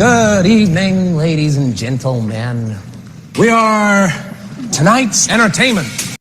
Good evening, ladies and gentlemen. We are tonight's entertainment.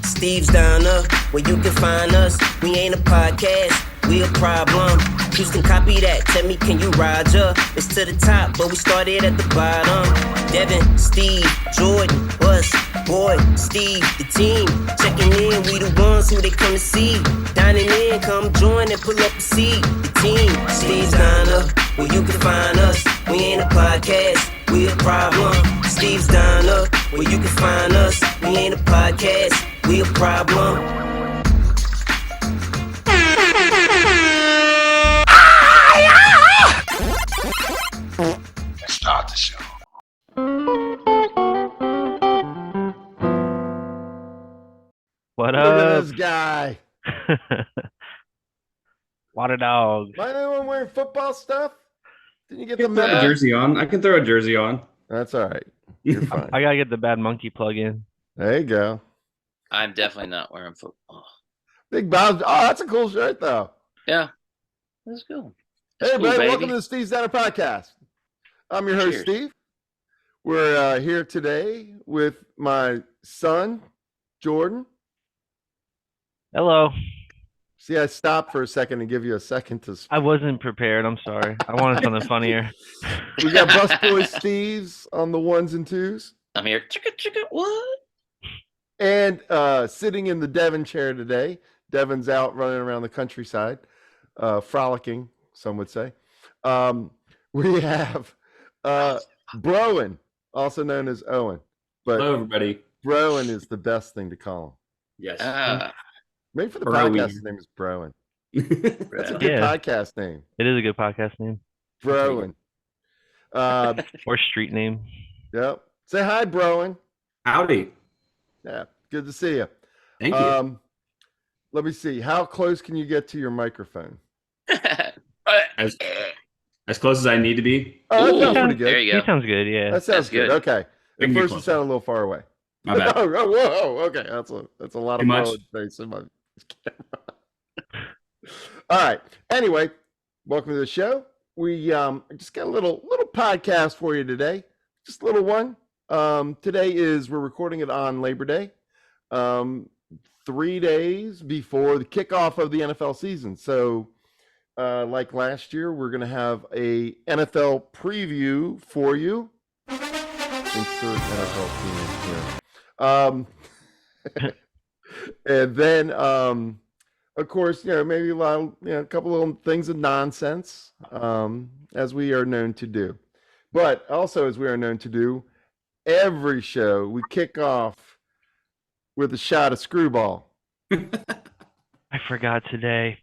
Steve's down up, where you can find us. We ain't a podcast, we a problem. Houston, copy that. Tell me, can you ride ya? It's to the top, but we started at the bottom. Devin, Steve, Jordan, Busboy Steve, the team. Checking in, we the ones who they come to see. Dining in, come join and pull up a seat. The team, Steve's down up, where you can find us. We ain't a podcast, we a problem. Steve's down up, where you can find us. We ain't a podcast, we a problem. Let's start the show. What Look up? at this guy. Water dog. Am I the only one wearing football stuff? Didn't you get I the can throw a memo? jersey on. I can throw a jersey on. That's all right. You're fine. I gotta get the bad monkey plug in. There you go. I'm definitely not wearing football. Big Bob. Oh, that's a cool shirt, though. Yeah, that's cool. Hey, That's cool, everybody. baby. Welcome to the Steve Center Podcast. I'm your host, Cheers. Steve. We're here today with my son, Jordan. Hello. See, I stopped for a second to give you a second to speak. I wasn't prepared. I'm sorry. I wanted something funnier. We got Busboy Steve's on the ones and twos. I'm here. Chicka, chicka, what? And sitting in the Devon chair today, Devon's out running around the countryside, frolicking, some would say. We have Browen, also known as Owen. But Hello, everybody. Browen is the best thing to call him. Yes. Maybe for the Browen. podcast, his name is Browen. That's a good Yeah. podcast name. It is a good podcast name. Browen. Or street name. Yep. Say hi, Browen. Howdy. Yeah, good to see you. Thank you. Let me see. How close can you get to your microphone? As close as I need to be. Oh, that Ooh, sounds pretty good. there you He go. sounds good, yeah. That sounds That's good. good. Okay. We At can get first, it closer. sounded a little far away. My bad. Oh, whoa. Okay. That's a lot Too of much? mullet space in my camera. All right. Anyway, welcome to the show. We just got a little podcast for you today. Just a little one. Today we're recording it on Labor Day. 3 days before the kickoff of the NFL season. So like last year, we're going to have a NFL preview for you. Insert NFL team here. And then, of course, maybe a couple of things of nonsense, as we are known to do. But also, as we are known to do, every show we kick off with a shot of Screwball. I forgot today.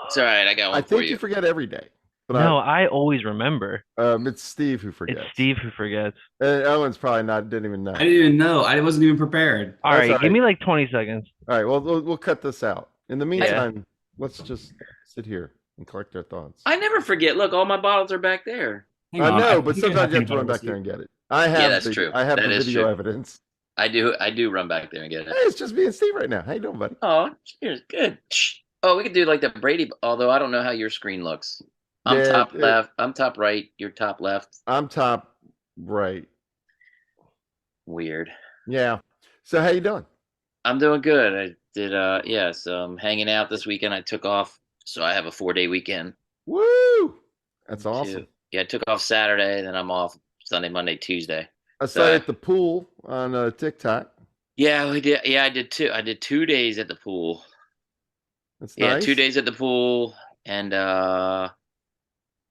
It's all right. I got one I for think you. you forget every day. But No, I always remember. it's Steve who forgets. It's Steve who forgets. And Owen's probably didn't even know. I didn't even know. I wasn't even prepared. All That's right, all give right. me like 20 seconds. All right, well, we'll cut this out. In the meantime, let's just sit here and collect our thoughts. I never forget. Look, all my bottles are back there. Hang I on. know, but think I sometimes you have peanut to run butter back there and with get it. I have. that's true. I have That the is video true. evidence. I do run back there and get Hey, it. it's just me and Steve right now. How you doing, buddy? Oh, cheers. Good. Oh, we could do like the Brady, although I don't know how your screen looks. I'm Yeah, top left. I'm top right. You're top left. I'm top right. Weird. Yeah. So how you doing? I'm doing good. I did so I'm hanging out this weekend. I took off, so I have a 4-day weekend. Woo! That's awesome. Yeah, I took off Saturday, then I'm off Sunday, Monday, Tuesday. I saw you at the pool on TikTok. Yeah, we did. Yeah, I did too. I did 2 days at the pool. That's Yeah, nice. 2 days at the pool, and I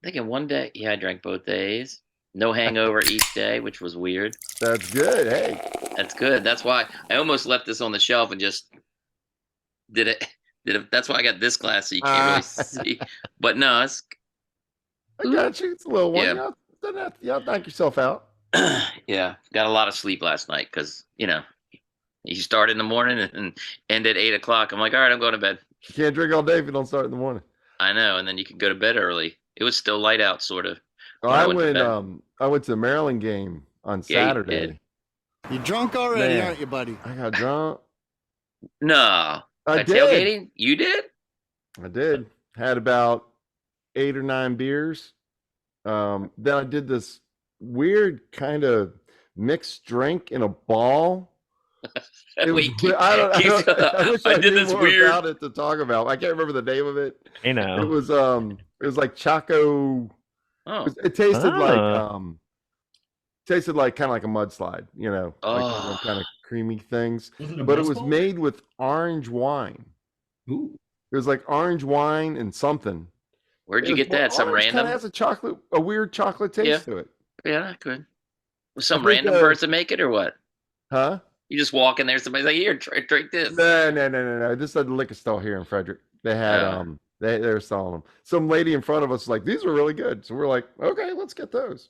think in one day, I drank both days. No hangover each day, which was weird. That's good. Hey, That's good. That's why I almost left this on the shelf and just did it. That's why I got this glass so you can't really see. But no, it's I got you. It's a little one. Yeah. You don't knock yourself out. yeah. Got a lot of sleep last night because you start in the morning and end at 8 o'clock. I'm like, all right, I'm going to bed. You can't drink all day if you don't start in the morning. I know, and then you can go to bed early. It was still light out, sort of. Oh, when I went to bed. went to the Maryland game on Yeah, you Saturday. did. You drunk already, Man. aren't you, buddy? I got drunk. No. I At did. tailgating? You did? I did. Had about 8 or 9 beers. Then I did this weird kind of mixed drink in a ball. It was, I wish I did knew this more weird. about it to talk about. I can't remember the name of it. I know. It was like Choco. Oh, It tasted Ah. like kind of like a mudslide, you know, like one of them kind of creamy things. Wasn't it a But it was Busboy? made with orange wine. Ooh. It was like orange wine and something. where'd you get Well, that? Some orange kind random? of has a weird chocolate taste to it. Yeah, I could. Was I some think, random person make it or what? Huh? You just walk in there, somebody's like, "Here, drink this." No. This is a liquor store here in Frederick. They had Oh. they were selling them. Some lady in front of us was like, these are really good. So we're like, okay, let's get those.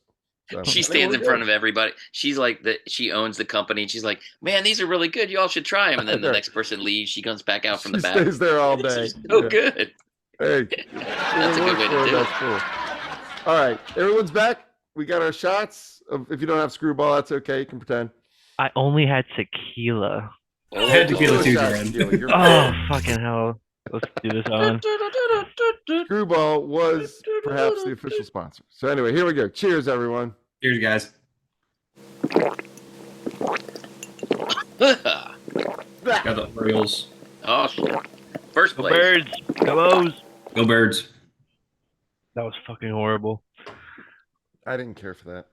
So, She and they stands were in front good. of everybody. She's like she owns the company. And she's like, "Man, these are really good. You all should try them." And then the next person leaves. She comes back out from the She back. stays there all These are day. so Yeah. good. Hey, That's a good way to do it. That's cool. All right, everyone's back. We got our shots. If you don't have screwball, that's okay. You can pretend. I only had tequila. I had tequila too, Shot, Darren. Steely, you're Oh, fine. fucking hell. Let's do this on. Screwball was perhaps the official sponsor. So anyway, here we go. Cheers, everyone. Cheers, guys. Got the Orioles. Oh, shit. First Go place. Birds. Go O's. Go Birds. That was fucking horrible. I didn't care for that.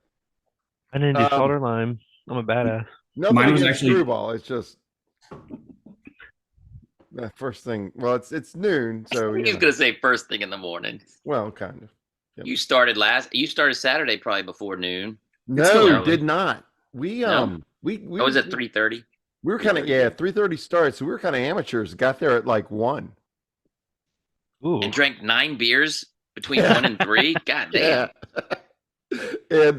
I didn't do salt or lime. I'm a badass. Nothing Mine was against actually- screwball. It's just the first thing. Well, it's noon, so He's gonna say first thing in the morning. well, kind of. Yep. You started Saturday probably before noon. No, early. did not. We No? we I was at 3:30. We were kind of 3:30 starts, so we were kind of amateurs. Got there at like 1. Ooh. And drank 9 beers between 1 and 3. God damn. Yeah. And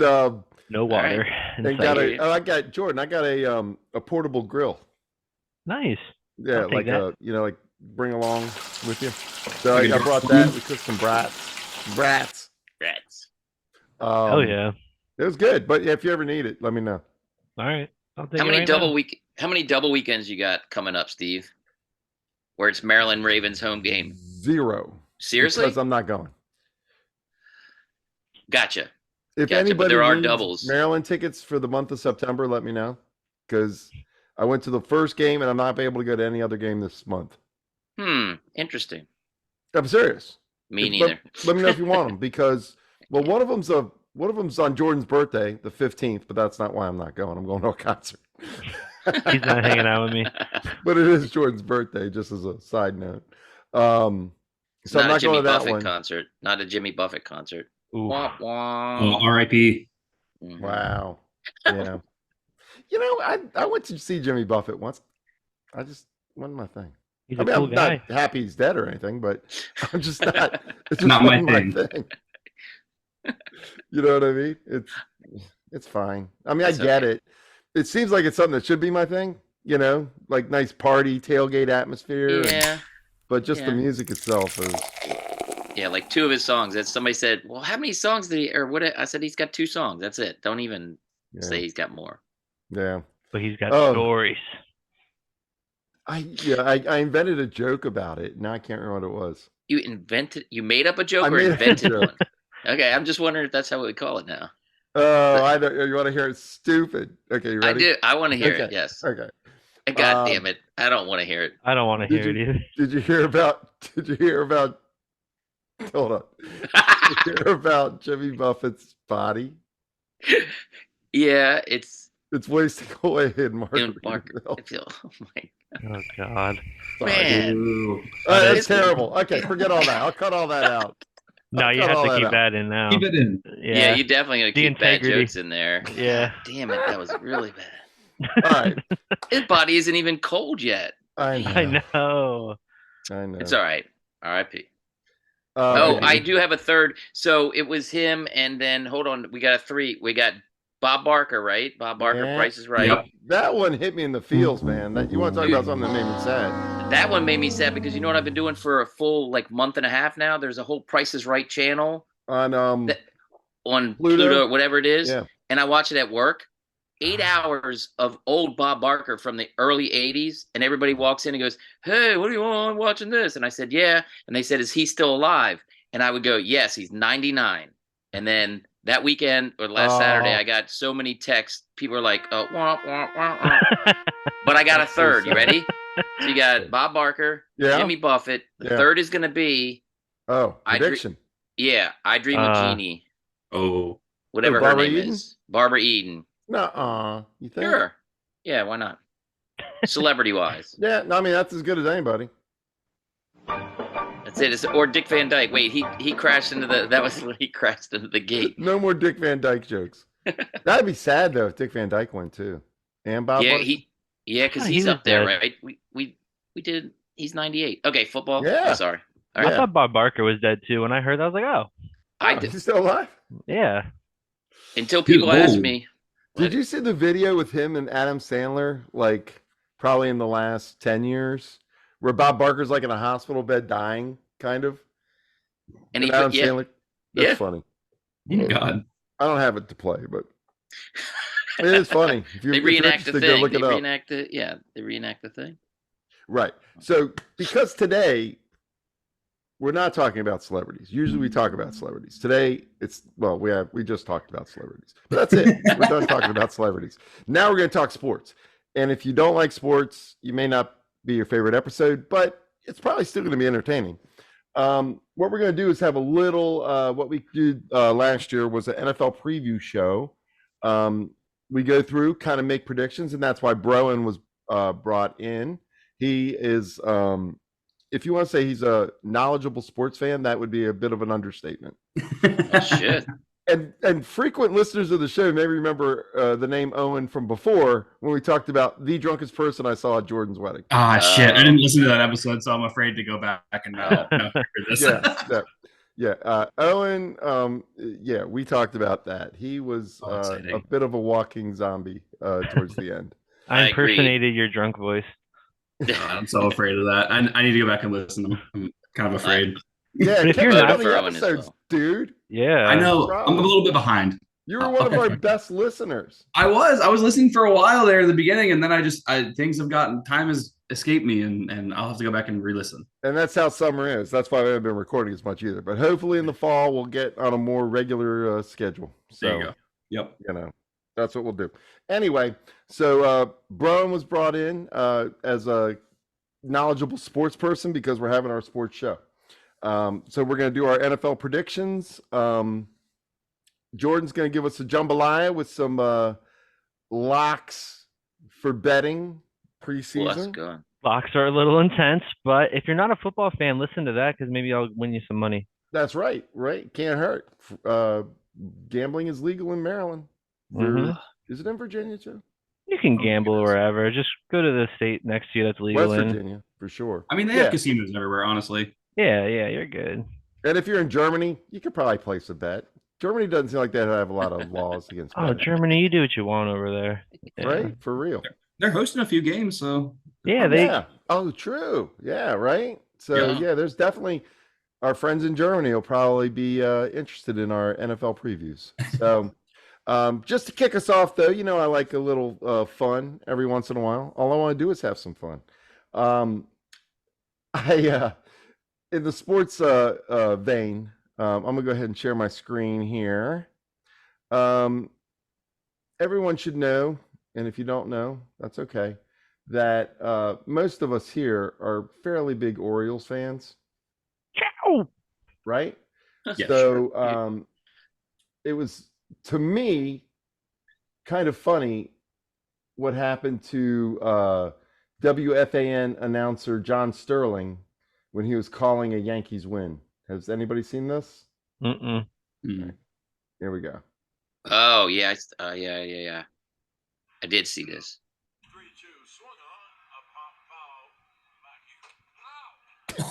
No water. and inside. got you. I got Jordan. I got a portable grill. Nice. Yeah, I'll take like that. like bring along with you. So Like a I brought Jordan. that. We cooked some brats. Rats. Hell yeah. It was good, but yeah, if you ever need it, let me know. All right. I'll take How it many right How many double weekends you got coming up, Steve? Where it's Maryland Ravens home game. 0. Seriously? Because I'm not going. Gotcha. If Gotcha, but anybody there are needs doubles. Maryland tickets for the month of September, let me know. Because I went to the first game and I'm not able to go to any other game this month. Interesting. I'm serious. Me neither. Let me know if you want them because one of them's on Jordan's birthday, the 15th, but that's not why I'm not going. I'm going to a concert. now. He's not hanging out with me. But it is Jordan's birthday, just as a side note. So Not I'm a not Jimmy going to that Buffett one. concert. Not a Jimmy Buffett concert. Ooh. Wah, wah. R.I.P. Mhm. Wow. Yeah. I went to see Jimmy Buffett once. I just wasn't my thing. He's I a mean, cool I'm guy. not happy he's dead or anything, but I'm just not. It's just Not my wasn't thing. You know what I mean? It's fine. I mean, It's I get okay. it. It seems like it's something that should be my thing. You know, like nice party tailgate atmosphere. Yeah. But just the Yeah. music itself is. Yeah, like 2 of his songs. That somebody said, "Well, how many songs did he?" Or what? I said he's got 2 songs. That's it. Don't even say he's got more. Yeah. But he's got Oh. stories. I invented a joke about it. Now I can't remember what it was. You made up a joke I or made up a invented joke. one? Okay, I'm just wondering if that's how we call it now. Oh, I don't. You want to hear it? Stupid. Okay, you I ready? do. I want to hear it. Okay. Yes. Okay. God damn it! I don't want to hear it. I don't want to Did hear it either. Did you hear about? Hold on. Did you hear about Jimmy Buffett's body? Yeah, it's It's wasting away in in Marker. Margaretville. I feel. Oh my Oh God. man. Ooh. That's It's- terrible. Okay, forget all that. I'll cut all that out. No, I'll you cut have all to that keep out. that in now. Keep it in. Yeah, you definitely gotta The keep bad integrity. jokes in there. Yeah. God damn it, that was really bad. All right. His body isn't even cold yet. I know. I know. I know. It's all right. R.I.P. Oh, Oh, I do have a third. So it was him, and then hold on, we got a 3. We got Bob Barker, right? Bob Barker, Yeah. Price is Right. Yep. that one hit me in the feels, man. That you want to talk about something that made me sad? That one made me sad because you know what I've been doing for a full month and a half now. There's a whole Price is Right channel On on Pluto? Pluto, whatever it is, Yeah. and I watch it at work. 8 hours of old Bob Barker from the early 80s, and everybody walks in and goes, "Hey, what do you want watching this?" And I said, "Yeah." And they said, "Is he still alive?" And I would go, "Yes, he's 99." And then that weekend or last Saturday, I got so many texts. People are like, "Oh, wah, wah, wah, wah." But I got a third. You ready? So you got Bob Barker, Jimmy Buffett. The third is going to be prediction. I Dream of Jeannie. Oh, whatever her name is, Barbara Eden. Nuh-uh. You think? Sure. Yeah, why not? Celebrity wise. Yeah, no, I mean that's as good as anybody. That's it. Or Dick Van Dyke. Wait, he crashed into that was when he crashed into the gate. No more Dick Van Dyke jokes. That'd be sad though if Dick Van Dyke went too. And Bob. Yeah, because he's up there, right? We did. He's 98. Okay, football. Yeah. I'm sorry. All right. I thought Bob Barker was dead too. When I heard that, I was like, oh. Is he still alive? Yeah. Until people ask me. Did you see the video with him and Adam Sandler, like probably in the last 10 years, where Bob Barker's like in a hospital bed dying, kind of? And he Adam Sandler. That's funny. God. I don't have it to play, but it is funny. If they reenact the thing. They reenact the thing. Right. So because today we're not talking about celebrities. Usually we talk about celebrities. Today we just talked about celebrities. But that's it. We're done talking about celebrities. Now we're going to talk sports. And if you don't like sports, you may not be your favorite episode, but it's probably still going to be entertaining. What we're going to do is have a little what we did last year was an NFL preview show. We go through, kind of make predictions, and that's why Browen was brought in. He is if you want to say he's a knowledgeable sports fan, that would be a bit of an understatement. Oh, shit. And frequent listeners of the show may remember the name Owen from before when we talked about the drunkest person I saw at Jordan's wedding. Shit. I didn't listen to that episode, so I'm afraid to go back and hear this. Owen, we talked about that. He was a bit of a walking zombie towards the end. I impersonated your drunk voice. I'm so afraid of that. I need to go back and listen. I'm kind of afraid. Yeah, if you're not the episodes, dude. Yeah, I know. I'm a little bit behind. You were one of our best listeners. I was listening for a while there in the beginning, and then time has escaped me, and I'll have to go back and re-listen. And that's how summer is. That's why I haven't been recording as much either. But hopefully in the fall we'll get on a more regular schedule. So, there you go. Yep. That's what we'll do. Anyway, so Browen was brought in as a knowledgeable sports person because we're having our sports show. So we're going to do our NFL predictions. Jordan's going to give us a jambalaya with some locks for betting preseason. Locks are a little intense, but if you're not a football fan, listen to that because maybe I'll win you some money. That's right. Can't hurt. Gambling is legal in Maryland. Mm-hmm. Is it in Virginia too? You can gamble wherever. Just go to the state next to you that's legal. West Virginia, for sure. I mean, they have casinos everywhere, honestly. Yeah, you're good. And if you're in Germany, you could probably place a bet. Germany doesn't seem like they have a lot of laws against betting. Germany, you do what you want over there. Yeah. Right? For real. They're hosting a few games, so. Yeah, Oh, true. Yeah, right? So, there's definitely our friends in Germany will probably be interested in our NFL previews. So, just to kick us off, though, I like a little fun every once in a while. All I want to do is have some fun. In the sports vein, I'm going to go ahead and share my screen here. Everyone should know, and if you don't know, that's okay, that most of us here are fairly big Orioles fans. Ciao! Right? Yeah, so sure. It was, to me, kind of funny what happened to WFAN announcer John Sterling when he was calling a Yankees win. Has anybody seen this? Mm-mm. Okay. Here we go. Oh, yeah. Yeah. I did see this. 3-2, swung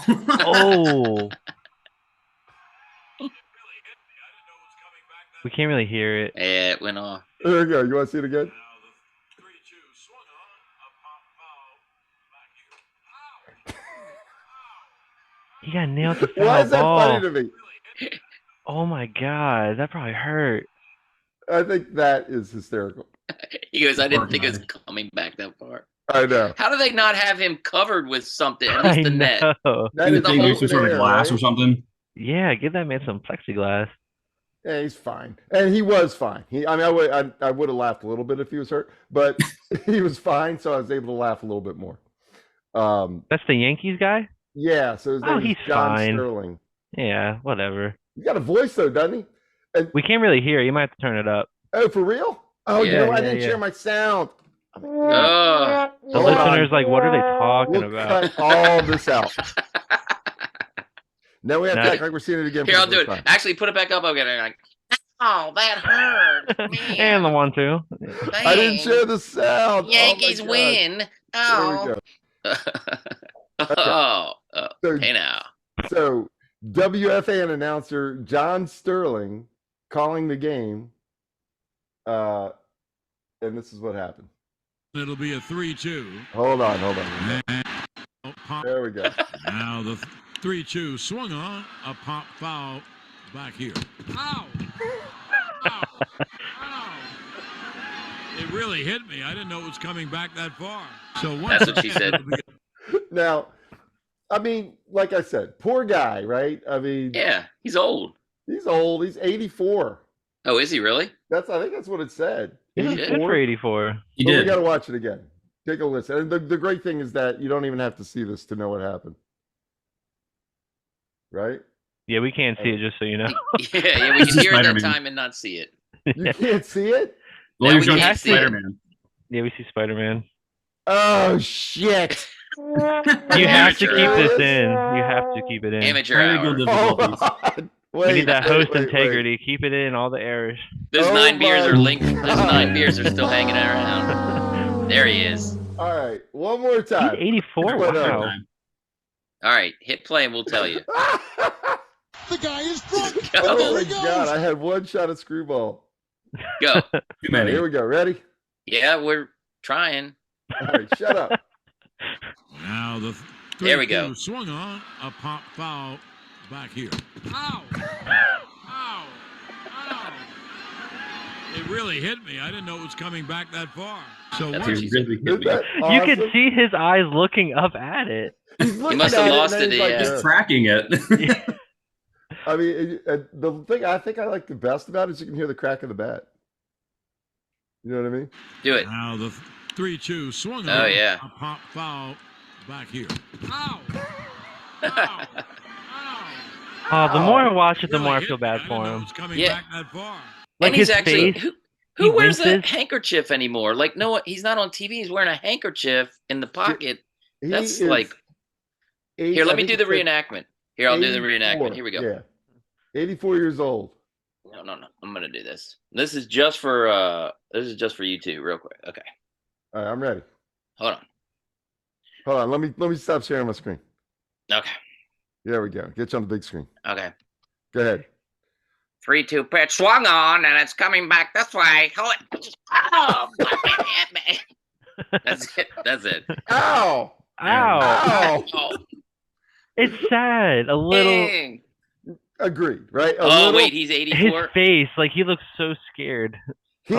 on, Oh. We can't really hear it. Yeah, it went off. There we go. You want to see it again? He got nailed the foul Why is that ball. funny to me? Oh my god, that probably hurt. I think that is hysterical. He goes, I didn't think it was coming back that far. I know. How do they not have him covered with something? At least the net. That is some sort of glass or something. Yeah, give that man some plexiglass. Yeah, he's fine, and he was fine. I would have laughed a little bit if he was hurt, but he was fine, so I was able to laugh a little bit more. That's the Yankees guy. Yeah, so his name is John fine. Sterling. Yeah, whatever. He got a voice though, doesn't he? And, we can't really hear. You might have to turn it up. Oh, for real? Oh, Yeah, you know, I didn't share my sound. Oh, the listeners like, what are they talking about? Cut all this out. Now we have to act like we're seeing it again. Here, I'll do it. Actually, put it back up again. Like, oh, that hurt. Man. And the one too. I didn't share the sound. Yankees win. Oh. There we go. Hey now. So WFAN announcer John Sterling calling the game. And this is what happened. It'll be a 3-2. Hold on. There we go. Now the 3-2 swung on a pop foul back here. Ow! Ow! Ow! It really hit me. I didn't know it was coming back that far. So that's what she said. Now, I mean, like I said, poor guy, right? I mean, yeah, he's old. He's old. He's 84. Oh, is he really? I think that's what it said. He's good for 84. He did. We got to watch it again. Take a listen. And the great thing is that you don't even have to see this to know what happened. Right? Yeah, we can't see it, just so you know. yeah, we can hear it that time and not see it. You can't see it? Well, we can't see Spider-Man. Yeah, we see Spider-Man. Oh, shit. You have to keep this in. You have to keep it in. Amateur hour. We need that host integrity. Keep it in, all the errors. Those 9 beers are linked. Those 9 beers are still hanging around. There he is. All right, one more time. He's 84. Wow. All right, hit play and we'll tell you. The guy is drunk. Go. Oh my God, I had one shot of screwball. Go. Too many. Here we go. Ready? Yeah, we're trying. All right, shut up. Now the there we go. Swung on a pop foul back here. Ow! Ow! Ow! It really hit me. I didn't know it was coming back that far. So that's what? really Awesome? You could see his eyes looking up at it. He must have lost it. He's tracking it. I mean, the thing I think I like the best about it is you can hear the crack of the bat. You know what I mean? Do it. Now the 3-2 swung on a pop foul back here. Ow! Ow! Ow! The more I watch it, the more I feel bad for him. Yeah. Like and he's his actually face, who wears a handkerchief anymore? Like, no, he's not on TV. He's wearing a handkerchief in the pocket. That's like. Here, let me do the reenactment. Here, I'll do the reenactment. Here we go. Yeah. 84 years old. No. I'm gonna do this. This is just for you two, real quick. Okay. All right, I'm ready. Hold on. Let me stop sharing my screen. Okay. There we go. Get you on the big screen. Okay. Go ahead. 3-2 pitch swung on, and it's coming back this way. Oh, That's it. Ow! Ow! Oh. It's sad. A little. Dang. Agreed, right? Wait, he's 84. His face, like he looks so scared. He's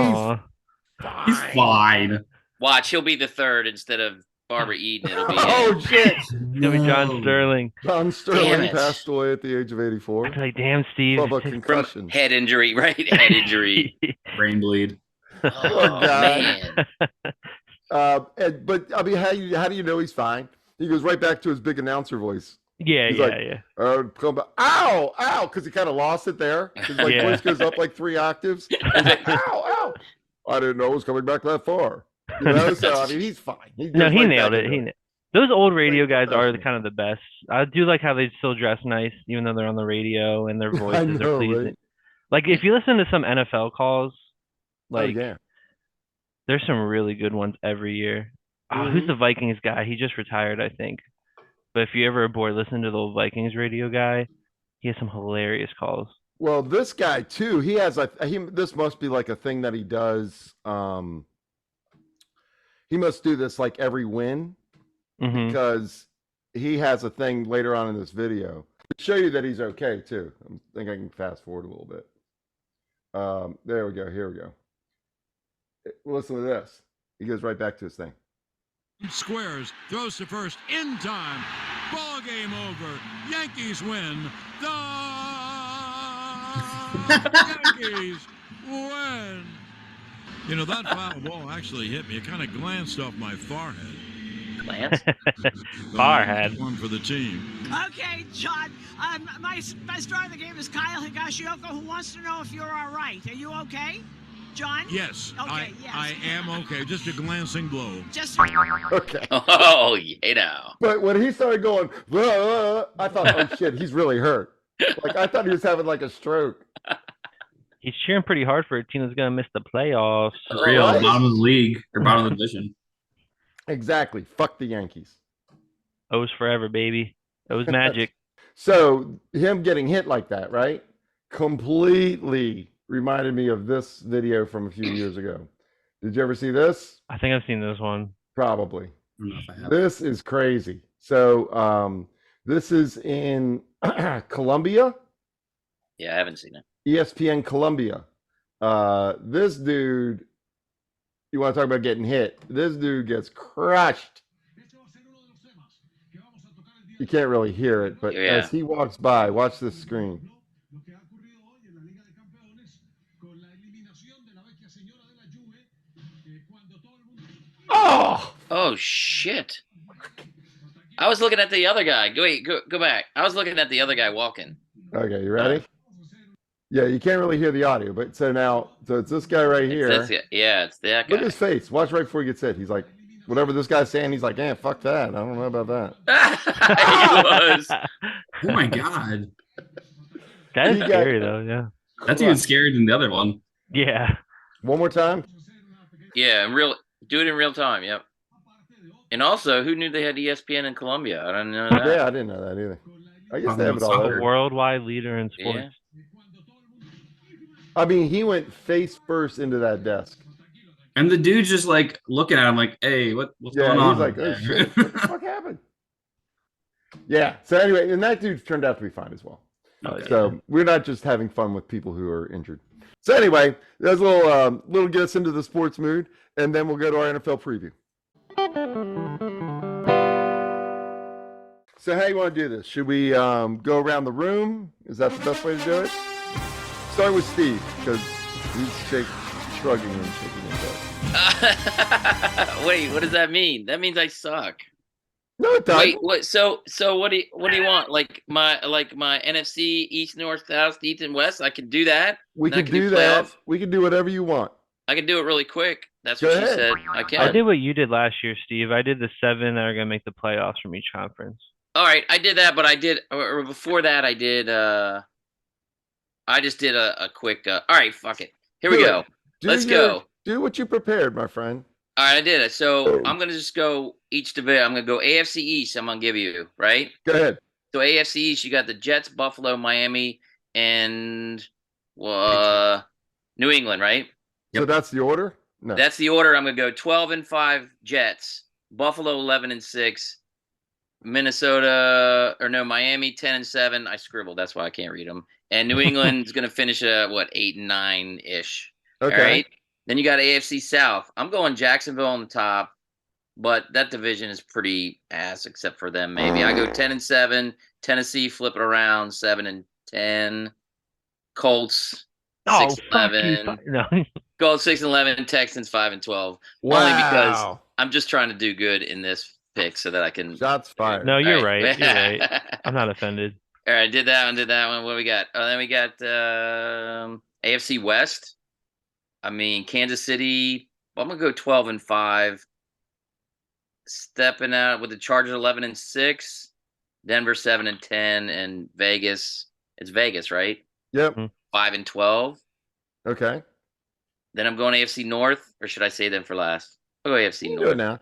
fine. Watch, he'll be the third instead of Barbara Eden. It'll be oh shit! It'll be John Sterling. John Sterling passed away at the age of 84. I'd be like, damn, Steve. Of a concussion. From head injury, right? Head injury. Brain bleed. Oh man. But I mean, how do you know he's fine? He goes right back to his big announcer voice. Yeah. Come back. Ow, because he kind of lost it there. His voice goes up like 3 octaves. He's like, ow. I didn't know it was coming back that far. You know, so I mean, he's fine. He nailed it. Those old radio guys are kind of the best. I do like how they still dress nice, even though they're on the radio and their voices are pleasing. Right? Like if you listen to some NFL calls, there's some really good ones every year. Who's the Vikings guy? He just retired, I think. But if you ever are bored, listen to the old Vikings radio guy. He has some hilarious calls. Well, this guy too, he has this must be like a thing that he does. He must do this like every win because he has a thing later on in this video to show you that he's okay too. I think I can fast forward a little bit. There we go. Here we go. Listen to this. He goes right back to his thing. Squares, throws to first in time. Ball game over. Yankees win the The Yankees win. You know, that foul ball actually hit me. It kind of glanced off my forehead. Lance? Forehead. One for the team. Okay, John. My star of the game is Kyle Higashioka, who wants to know if you're all right. Are you okay, John? Yes. Okay, yes. I am okay. Just a glancing blow. Just Okay. Oh, yeah, now. But when he started going, I thought, oh shit, he's really hurt. Like I thought he was having like a stroke. He's cheering pretty hard for a team that's gonna miss the playoffs. For real, Right? bottom of the league or bottom of the division. Exactly. Fuck the Yankees. O's forever, baby. O's magic. So him getting hit like that, right? Completely reminded me of this video from a few years ago. Did you ever see this? I think I've seen this one. Probably. I don't know if I have. This is crazy. So this is in Colombia, Yeah, I haven't seen it. ESPN Colombia. This dude, you want to talk about getting hit? This dude gets crushed. You can't really hear it, but Yeah. as he walks by, watch this screen. Oh! Oh, shit. I was looking at the other guy. Wait, go back. I was looking at the other guy walking. Okay, you ready? Yeah, you can't really hear the audio, but so it's this guy right here. It's that guy. Look at his face. Watch right before he gets hit. He's like, whatever this guy's saying, he's like, fuck that. I don't know about that. He was. Oh my god. That is He got- scary though, yeah. That's even scarier than the other one. Yeah. One more time. Yeah, do it in real time. Yep. And also, who knew they had ESPN in Colombia? I don't know that. Yeah, I didn't know that either. I guess they have it all Soccer. over. Worldwide leader in sports. Yeah. I mean, he went face first into that desk. And the dude's just like looking at him like, hey, what's Yeah, going on? he's like, oh there?" shit, what the fuck happened? Yeah. So anyway, and that dude turned out to be fine as well. Okay. So we're not just having fun with people who are injured. So anyway, there's a little get us into the sports mood, and then we'll go to our NFL preview. So how you want to do this? Should we go around the room? Is that the best way to do it? Start with Steve because he's shrugging and shaking his head. Wait, what does that mean? That means I suck. No, it doesn't. Wait, what? So what do you want? Like my NFC East, North, South, East, and West? I can do that. We And I can do that. playoff? We can do whatever you want. I can do it really quick. That's Go what she ahead. said. I can. I did what you did last year, Steve. I did the 7 that are gonna make the playoffs from each conference. All right, I did that, but or before that, I just did a quick. All right, fuck it. Here we Do go. it. Let's go. Do what you prepared, my friend. All right, I did it. So I'm gonna just go each division. I'm gonna go AFC East. I'm gonna give you right. Go ahead. So AFC East, you got the Jets, Buffalo, Miami, and New England, right? So that's the order? No. That's the order. I'm gonna go 12-5 Jets, Buffalo 11-6, Miami 10-7. I scribbled, that's why I can't read them. And New England's gonna finish 8-9 ish. Okay. All right. Then you got AFC South. I'm going Jacksonville on the top, but that division is pretty ass except for them. Maybe I go 10-7. Tennessee flip it around 7-10. Colts 6-11. No. Colts 6-11. Texans 5-12. Wow. Only because I'm just trying to do good in this pick so that I can. Shots fired. No, you're All right. You're right. I'm not offended. All right, did that one. What do we got? Oh, then we got AFC West. I mean, Kansas City. Well, I'm gonna go 12-5. Stepping out with the Chargers 11-6, Denver 7-10, and Vegas. It's Vegas, right? Yep. 5-12. Okay. Then I'm going AFC North, or should I say them for last? I'll go AFC You can North. do it now.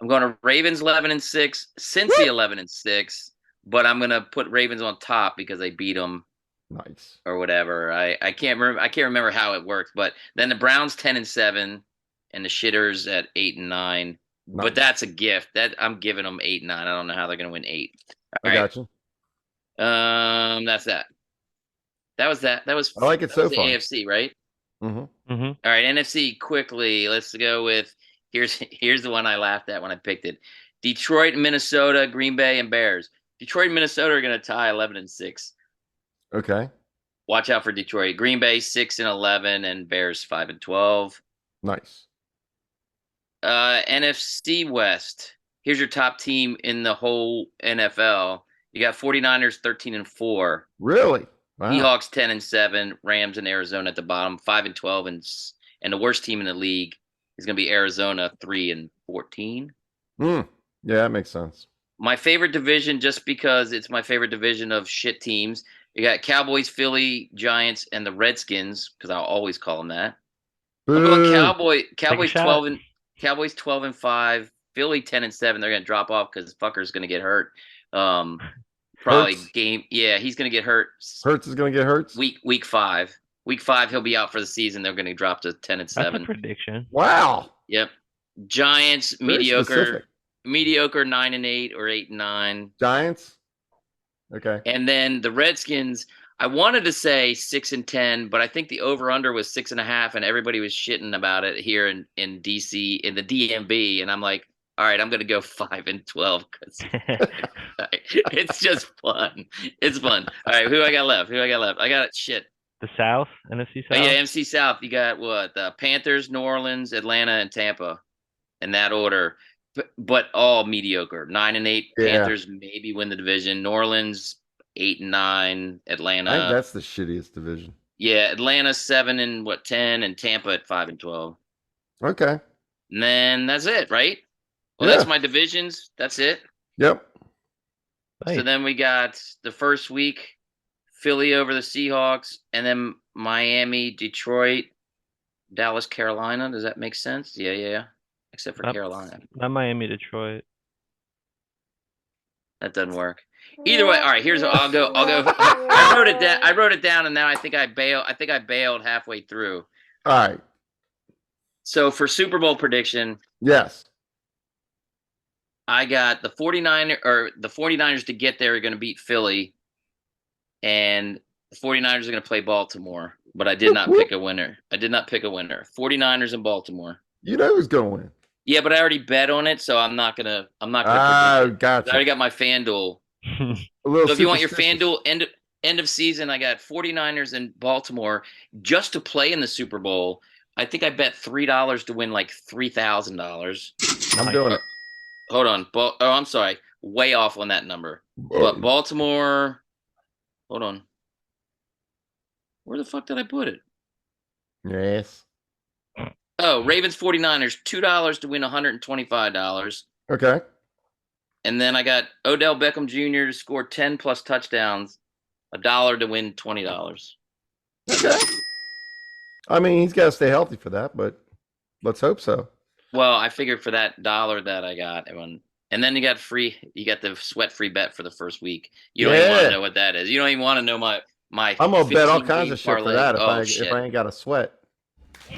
I'm going to Ravens 11-6, Cincy 11-6, but I'm gonna put Ravens on top because they beat them. Nice. Or whatever. I can't remember. I can't remember how it worked. But then the Browns 10-7, and the Shitters at 8-9. Nice. But that's a gift. That I'm giving them 8-9. I don't know how they're gonna win 8. I got you. That's that. That was that. That was. I like it that so was the far. AFC, right? Mm-hmm. Mm-hmm. All right, NFC quickly. Let's go with here's the one I laughed at when I picked it. Detroit, Minnesota, Green Bay, and Bears. Detroit and Minnesota are gonna tie 11-6. Okay. Watch out for Detroit. Green Bay 6-11 and Bears 5-12. Nice. NFC West. Here's your top team in the whole NFL. You got 49ers 13-4. Really? Wow. Seahawks 10-7. Rams and Arizona at the bottom 5-12, and the worst team in the league is going to be Arizona 3-14. Yeah, that makes sense. My favorite division, just because it's my favorite division of shit teams. You got Cowboys, Philly, Giants, and the Redskins, because I'll always call them that. I'm going Cowboys 12-5, Philly 10-7. They're going to drop off because fucker's going to get hurt. Probably Hurts? he's going to get hurt. Hurts is going to get hurt? Week 5. Week 5, he'll be out for the season. They're going to drop to 10-7. That's a prediction. Wow. Yep. Giants, Very specific. mediocre 9-8 or 8-9. Giants? Okay. And then the Redskins, I wanted to say 6-10, but I think the over-under was 6.5, and everybody was shitting about it here in DC, in the DMV. And I'm like, all right, I'm going to go 5-12 because it's just fun. It's fun. All right, who I got left? I got shit. The South, NFC South. Oh, yeah, NFC South. You got what? The Panthers, New Orleans, Atlanta, and Tampa, in that order. But all mediocre. 9-8. Yeah. Panthers maybe win the division. New Orleans 8-9. Atlanta. I think that's the shittiest division. Yeah, Atlanta 7-10, and Tampa at 5-12. Okay. And then that's it, right? Well, Yeah. that's my divisions. That's it. Yep. Nice. So then we got the first week, Philly over the Seahawks, and then Miami, Detroit, Dallas, Carolina. Does that make sense? Yeah. Except for Carolina. Not Miami, Detroit. That doesn't work. Either way, all right. Here's I'll go. I wrote it down, and now I think I bailed halfway through. All right. So for Super Bowl prediction, yes, I got the 49ers to get there are going to beat Philly, and the 49ers are going to play Baltimore. But I did not pick a winner. 49ers in Baltimore. You know who's going to win. Yeah, but I already bet on it, so I'm not gonna. Gotcha. I already got my FanDuel. A little So if you want your FanDuel end of season, I got 49ers in Baltimore just to play in the Super Bowl. I think I bet $3 to win like $3,000. I'm doing it. Hold on. I'm sorry. Way off on that number. But Baltimore. Hold on. Where the fuck did I put it? Yes. Oh, Ravens 49ers, $2 to win $125. Okay. And then I got Odell Beckham Jr. to score 10 plus touchdowns, $1 to win $20. Okay. I mean, he's got to stay healthy for that, but let's hope so. Well, I figured for that $1 that I got, and then you got the sweat-free bet for the first week. You don't even want to know what that is. You don't even want to know my. I'm gonna bet all kinds of shit parlay. for that if I ain't got a sweat.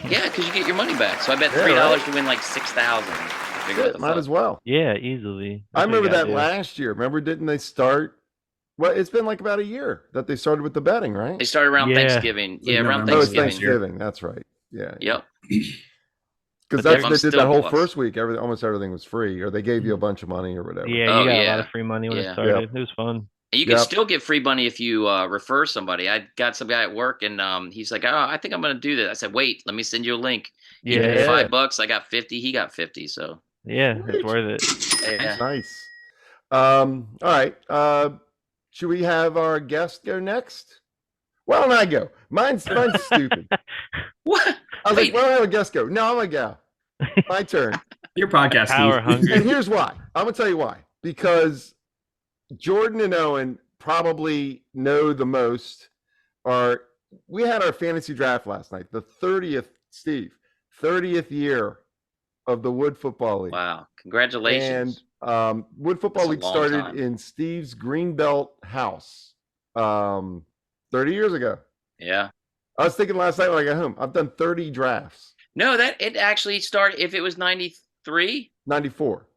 Yeah, because you get your money back. So I bet $3 to win like $6,000. Might as well. Yeah, easily. I remember that last year. Remember, didn't they start? Well, it's been like about a year that they started with the betting, right? They started around Thanksgiving. Yeah, around Thanksgiving. Oh, it's Thanksgiving. That's right. Yeah. Yep. Because they did that whole first week. Almost everything was free, or they gave you a bunch of money or whatever. Yeah, you got a lot of free money when it started. It was fun. And you can still get free money if you refer somebody. I got some guy at work, and he's like, "Oh, I think I'm going to do that." I said, "Wait, let me send you a link." You get $5. I got 50. He got 50. So yeah, it's worth it. Yeah. Nice. All right. Should we have our guest go next? Why don't I go? Mine's stupid. What? I was like, why don't I have a guest go? No, I'm a gal. My turn. Your podcast, Power hungry. And here's why. I'm gonna tell you why. Because Jordan and Owen probably know the most. We had our fantasy draft last night, the 30th year of the Wood Football League. Wow. Congratulations. And Wood Football League started in Steve's Greenbelt house 30 years ago. Yeah. I was thinking last night when I got home, I've done 30 drafts. No, it actually started, if it was 93? 94.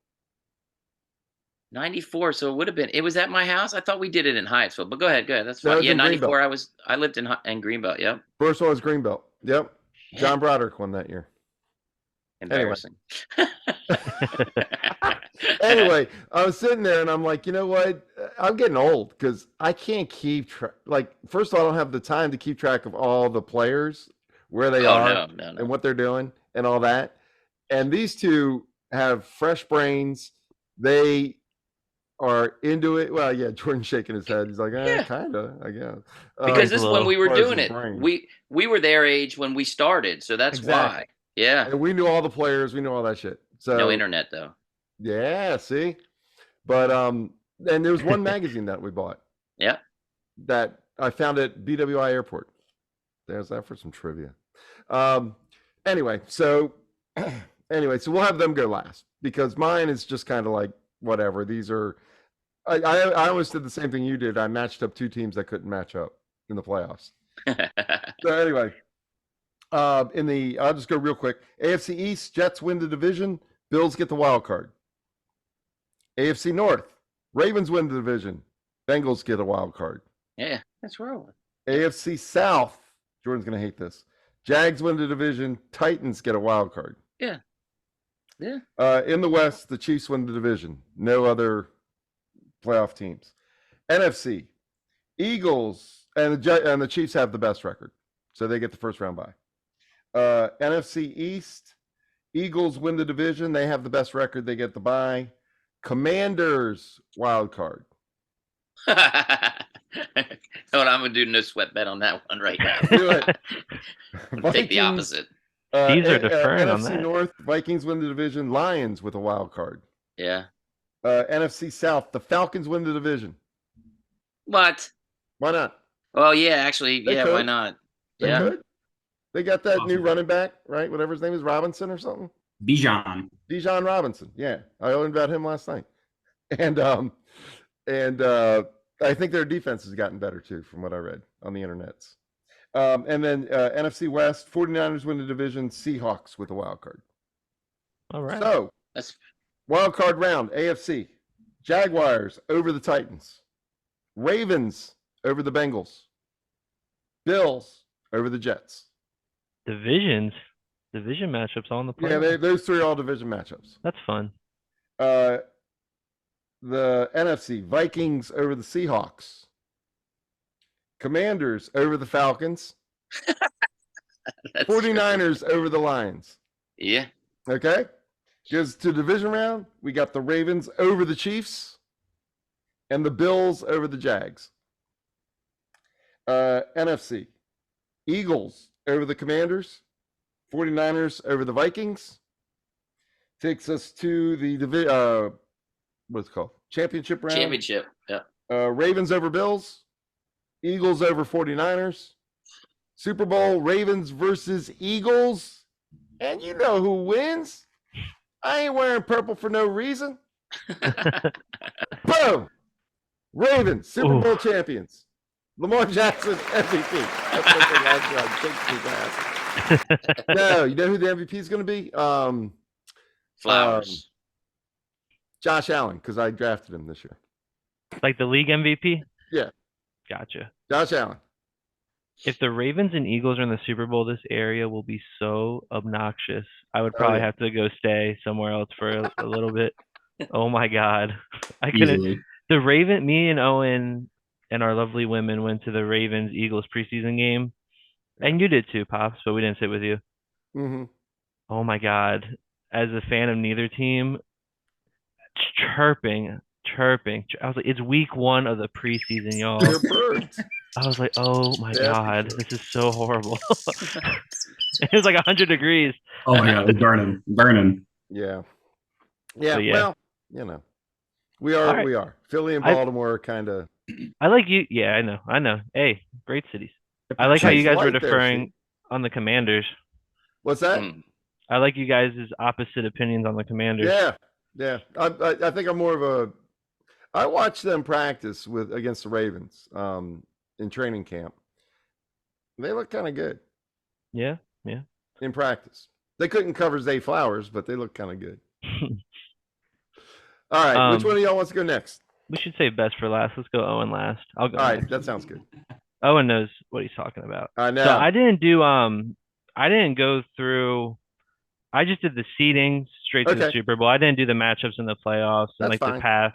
94, so it was at my house. I thought we did it in Hyattsville, but go ahead. That's fine. Yeah, 94. I lived in Greenbelt. Yep. First one was Greenbelt. Yep. John Broderick won that year. Embarrassing. Anyway, I was sitting there and I'm like, you know what? I'm getting old because I can't keep track. Like, first of all, I don't have the time to keep track of all the players, where they are, and what they're doing, and all that. And these two have fresh brains. They are into it. Well, yeah, Jordan's shaking his head. He's like, kind of, I guess. Because this is when we were doing it. We were their age when we started, so that's why. Yeah. And we knew all the players. We knew all that shit. So no internet though. Yeah, see? But and there was one magazine that we bought. Yeah. That I found at BWI Airport. There's that for some trivia. Anyway, so we'll have them go last because mine is just kind of like whatever. These are I almost did the same thing you did. I matched up two teams that couldn't match up in the playoffs. So anyway, I'll just go real quick. AFC East, Jets win the division, Bills get the wild card. AFC North, Ravens win the division, Bengals get a wild card. Yeah, that's rolling. AFC South, Jordan's gonna hate this. Jags win the division, Titans get a wild card. Yeah. Yeah. In the West, the Chiefs win the division. No other playoff teams. NFC, Eagles and the Chiefs have the best record, so they get the first round bye. NFC East, Eagles win the division. They have the best record. They get the bye. Commanders wild card. Hold on, I'm gonna do no sweat bet on that one right now. Do it. Take the opposite. These are deferring on NFC that. North, Vikings win the division. Lions with a wild card. Yeah. NFC South, the Falcons win the division. What? Why not? Well, yeah, actually, They could. why not? They Yeah. could. They got that new running back, right? Whatever his name is, Robinson or something. Bijan Robinson. Yeah, I learned about him last night. And I think their defense has gotten better too, from what I read on the internets. And then NFC West, 49ers win the division, Seahawks with a wild card. All right. So That's wild card round, AFC. Jaguars over the Titans. Ravens over the Bengals. Bills over the Jets. Division matchups on the playoffs. Yeah, those three are all division matchups. That's fun. The NFC, Vikings over the Seahawks. Commanders over the Falcons. 49ers over the Lions. Yeah. Okay? Goes to division round. We got the Ravens over the Chiefs and the Bills over the Jags. NFC, Eagles over the Commanders. 49ers over the Vikings. Takes us to the what's it called? Championship round. Championship. Yeah. Ravens over Bills. Eagles over 49ers. Super Bowl, Ravens versus Eagles. And you know who wins? I ain't wearing purple for no reason. Boom! Ravens, Super Bowl champions. Lamar Jackson, MVP. No, you know who the MVP is going to be? Flowers. Josh Allen, because I drafted him this year. Like the league MVP? Yeah. Gotcha. Josh Allen. If the Ravens and Eagles are in the Super Bowl, this area will be so obnoxious. I would probably have to go stay somewhere else for a little bit. Oh my God. I couldn't. Me and Owen and our lovely women went to the Ravens Eagles preseason game. And you did too, Pops, but we didn't sit with you. Mm-hmm. Oh my God. As a fan of neither team, chirping. I was like, it's week 1 of the preseason, y'all. They're birds. I was like, oh my God, this is so horrible. It was like 100 degrees. Oh my God, it's burning. Yeah. Well, you know, we are. Philly and Baltimore are kind of. I like you. Yeah, I know. Hey, great cities. I like how you guys were deferring on the Commanders. What's that? I like you guys' opposite opinions on the Commanders. Yeah. I think I'm more of a. I watched them practice against the Ravens in training camp. They look kind of good. Yeah. In practice, they couldn't cover Zay Flowers, but they look kind of good. All right, which one of y'all wants to go next? We should save best for last. Let's go Owen last. I'll go. All right, next. that sounds good. Owen knows what he's talking about. I know. So I didn't go through. I just did the seeding straight to the Super Bowl. I didn't do the matchups in the playoffs and That's fine. the path.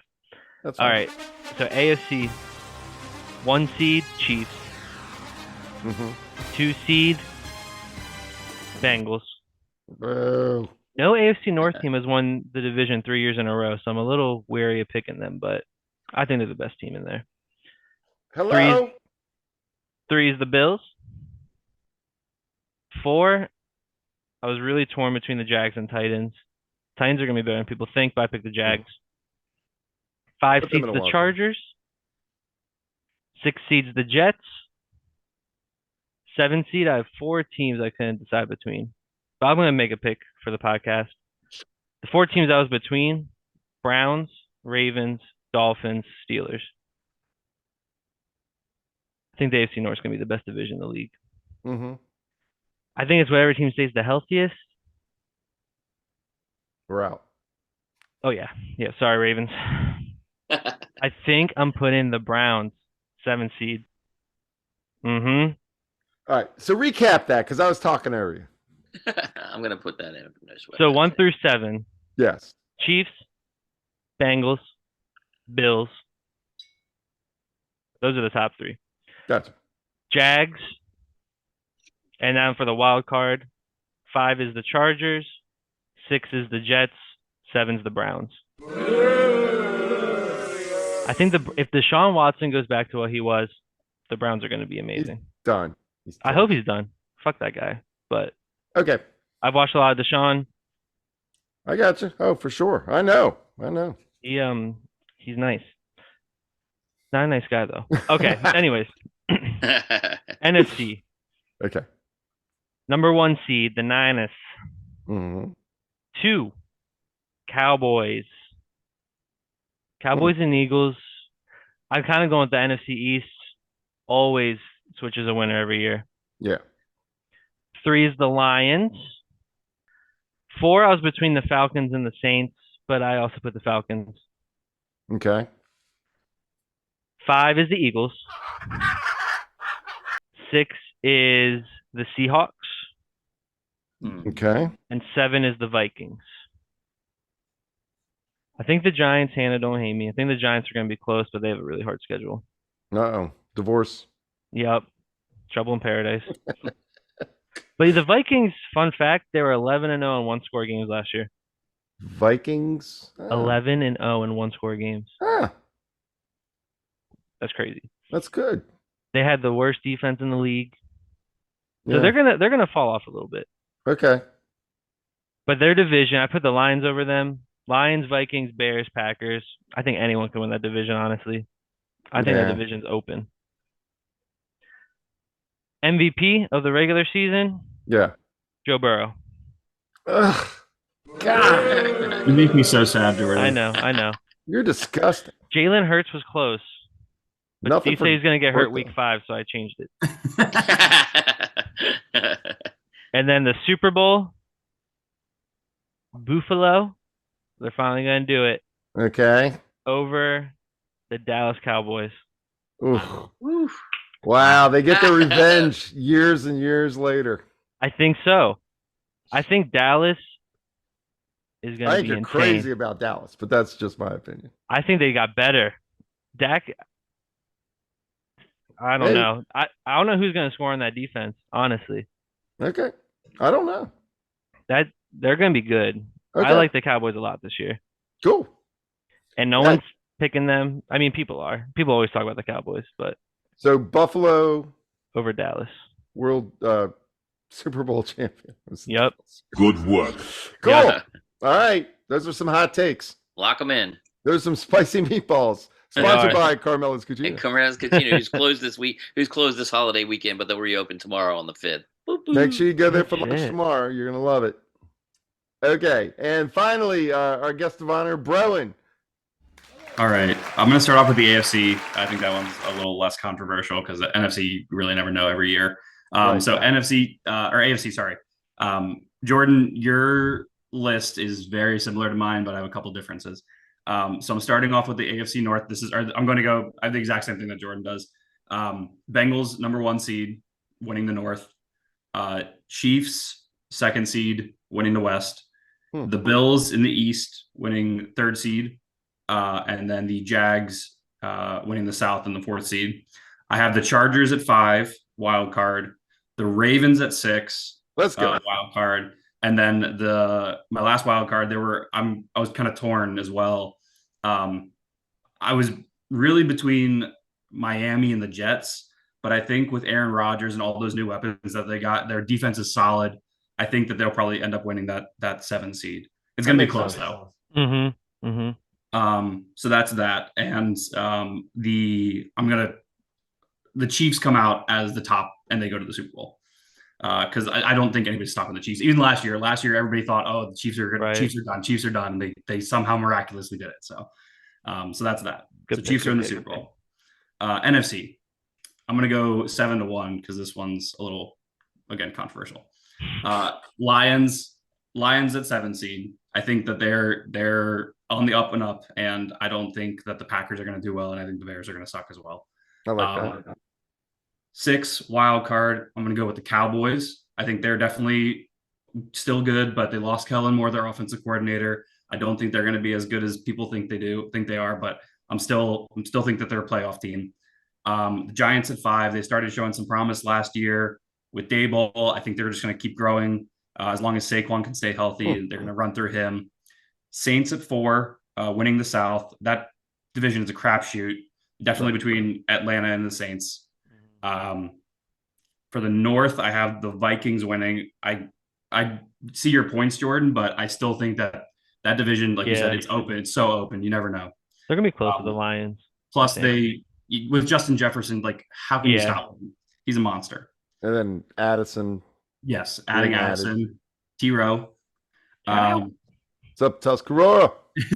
That's all fine. right. So AFC, 1 seed Chiefs, 2 seed Bengals. Bro. No AFC North team has won the division 3 years in a row, so I'm a little wary of picking them, but I think they're the best team in there. Hello. 3 is the Bills. 4, I was really torn between the Jags and Titans. Titans are going to be better than people think, but I picked the Jags. 5 seeds the Chargers. 6 seeds the Jets. 7 seed, I have 4 teams I couldn't decide between. But I'm going to make a pick for the podcast. The 4 teams I was between, Browns, Ravens, Dolphins, Steelers. I think the AFC North is going to be the best division in the league. I think it's whatever team stays the healthiest. We're out. Oh, yeah. Yeah, sorry, Ravens. I think I'm putting the Browns 7 seed. All right. So recap that because I was talking earlier. I'm going to put that in. So 1 through 7. Yes. Chiefs, Bengals, Bills. Those are the top 3. Gotcha. Jags. And then for the wild card, 5 is the Chargers, 6 is the Jets, 7 is the Browns. I think if Deshaun Watson goes back to what he was, the Browns are going to be amazing. He's done. I hope he's done. Fuck that guy. But okay, I've watched a lot of Deshaun. I got you. Oh, for sure. I know. He's nice. Not a nice guy though. Okay. Anyways, NFC. Okay. Number 1 seed, the Niners. 2, Cowboys. Cowboys and Eagles. I'm kind of going with the NFC East. Always switches a winner every year. Yeah. 3 is the Lions. 4, I was between the Falcons and the Saints, but I also put the Falcons. Okay. 5 is the Eagles. 6 is the Seahawks. Okay. And 7 is the Vikings. I think the Giants, Hannah, don't hate me. I think the Giants are going to be close, but they have a really hard schedule. Uh-oh. Divorce. Yep. Trouble in paradise. But the Vikings, fun fact, they were 11-0 in 1-score games last year. Vikings? 11-0 in 1-score games. That's crazy. That's good. They had the worst defense in the league. So they're gonna fall off a little bit. Okay. But their division, I put the Lions over them. Lions, Vikings, Bears, Packers. I think anyone can win that division, honestly. I think that division's open. MVP of the regular season? Yeah. Joe Burrow. Ugh. God. You make me so sad, Jordan. I know. You're disgusting. Jalen Hurts was close. But Nothing Steve said he's going to get hurt week 5, so I changed it. And then the Super Bowl, Buffalo, they're finally going to do it. Okay. Over the Dallas Cowboys. Oof. Wow, they get their revenge years and years later. I think so. I think Dallas is going to be insane. I think you're crazy about Dallas, but that's just my opinion. I think they got better. Dak, I don't know. I don't know who's going to score on that defense, honestly. Okay. I don't know. They're going to be good. Okay. I like the Cowboys a lot this year. Cool. And no one's picking them. I mean, people are. People always talk about the Cowboys, but so Buffalo over Dallas. World Super Bowl champion. Yep. Good work. Cool. Yeah. All right. Those are some hot takes. Lock them in. Those are some spicy meatballs. Sponsored by Carmela's Cucina. And Carmela's Cucina, who's closed this week, who's closed this holiday weekend, but they'll reopen tomorrow on the 5th. Boop, boop. Make sure you go there for lunch tomorrow. You're going to love it. Okay. And finally, our guest of honor, Browen. All right. I'm going to start off with the AFC. I think that one's a little less controversial because the NFC, you really never know every year. So NFC or AFC, sorry. Jordan, your list is very similar to mine, but I have a couple differences. So I'm starting off with the AFC North. I'm going to go, I have the exact same thing that Jordan does. Bengals, number 1 seed, winning the North. Chiefs, 2nd seed, winning the West. The Bills in the East, winning 3rd seed. and then the Jags winning the South in the 4th seed. I have the Chargers at 5, wild card. The Ravens at 6, let's go, wild card. And then my last wild card, I was kind of torn as well. I was really between Miami and the Jets, but I think with Aaron Rodgers and all those new weapons that they got, their defense is solid. I think that they'll probably end up winning that 7 seed. It's going to be close though. Mm-hmm. Mm-hmm. So that's that. And the Chiefs come out as the top and they go to the Super Bowl. Because I don't think anybody's stopping the Chiefs. Even last year, everybody thought, oh, the Chiefs are good. Right. Chiefs are done. They somehow miraculously did it. So that's that. Good So pick, Chiefs are in the good Super pick. Bowl. NFC. I'm gonna go 7-1 because this one's a little, again, controversial. Lions at 7 seed. I think that they're on the up and up, and I don't think that the Packers are gonna do well, and I think the Bears are gonna suck as well. I like that. 6 wild card. I'm gonna go with the Cowboys. I think they're definitely still good, but they lost Kellen Moore, their offensive coordinator. I don't think they're going to be as good as people think they are, but I'm still think that they're a playoff team. The Giants at 5, they started showing some promise last year with Daboll. I think they're just going to keep growing as long as Saquon can stay healthy. They're going to run through him. Saints at 4, winning the South. That division is a crapshoot, definitely between Atlanta and the Saints. For the North, I have the Vikings winning. I see your points, Jordan, but I still think that division, like you said, it's open. It's so open. You never know. They're gonna be close to the Lions. Plus, with Justin Jefferson, like, how can you stop him? He's a monster. And then Addison. Yes, adding Addison, T-Row. What's up, Tuscarora?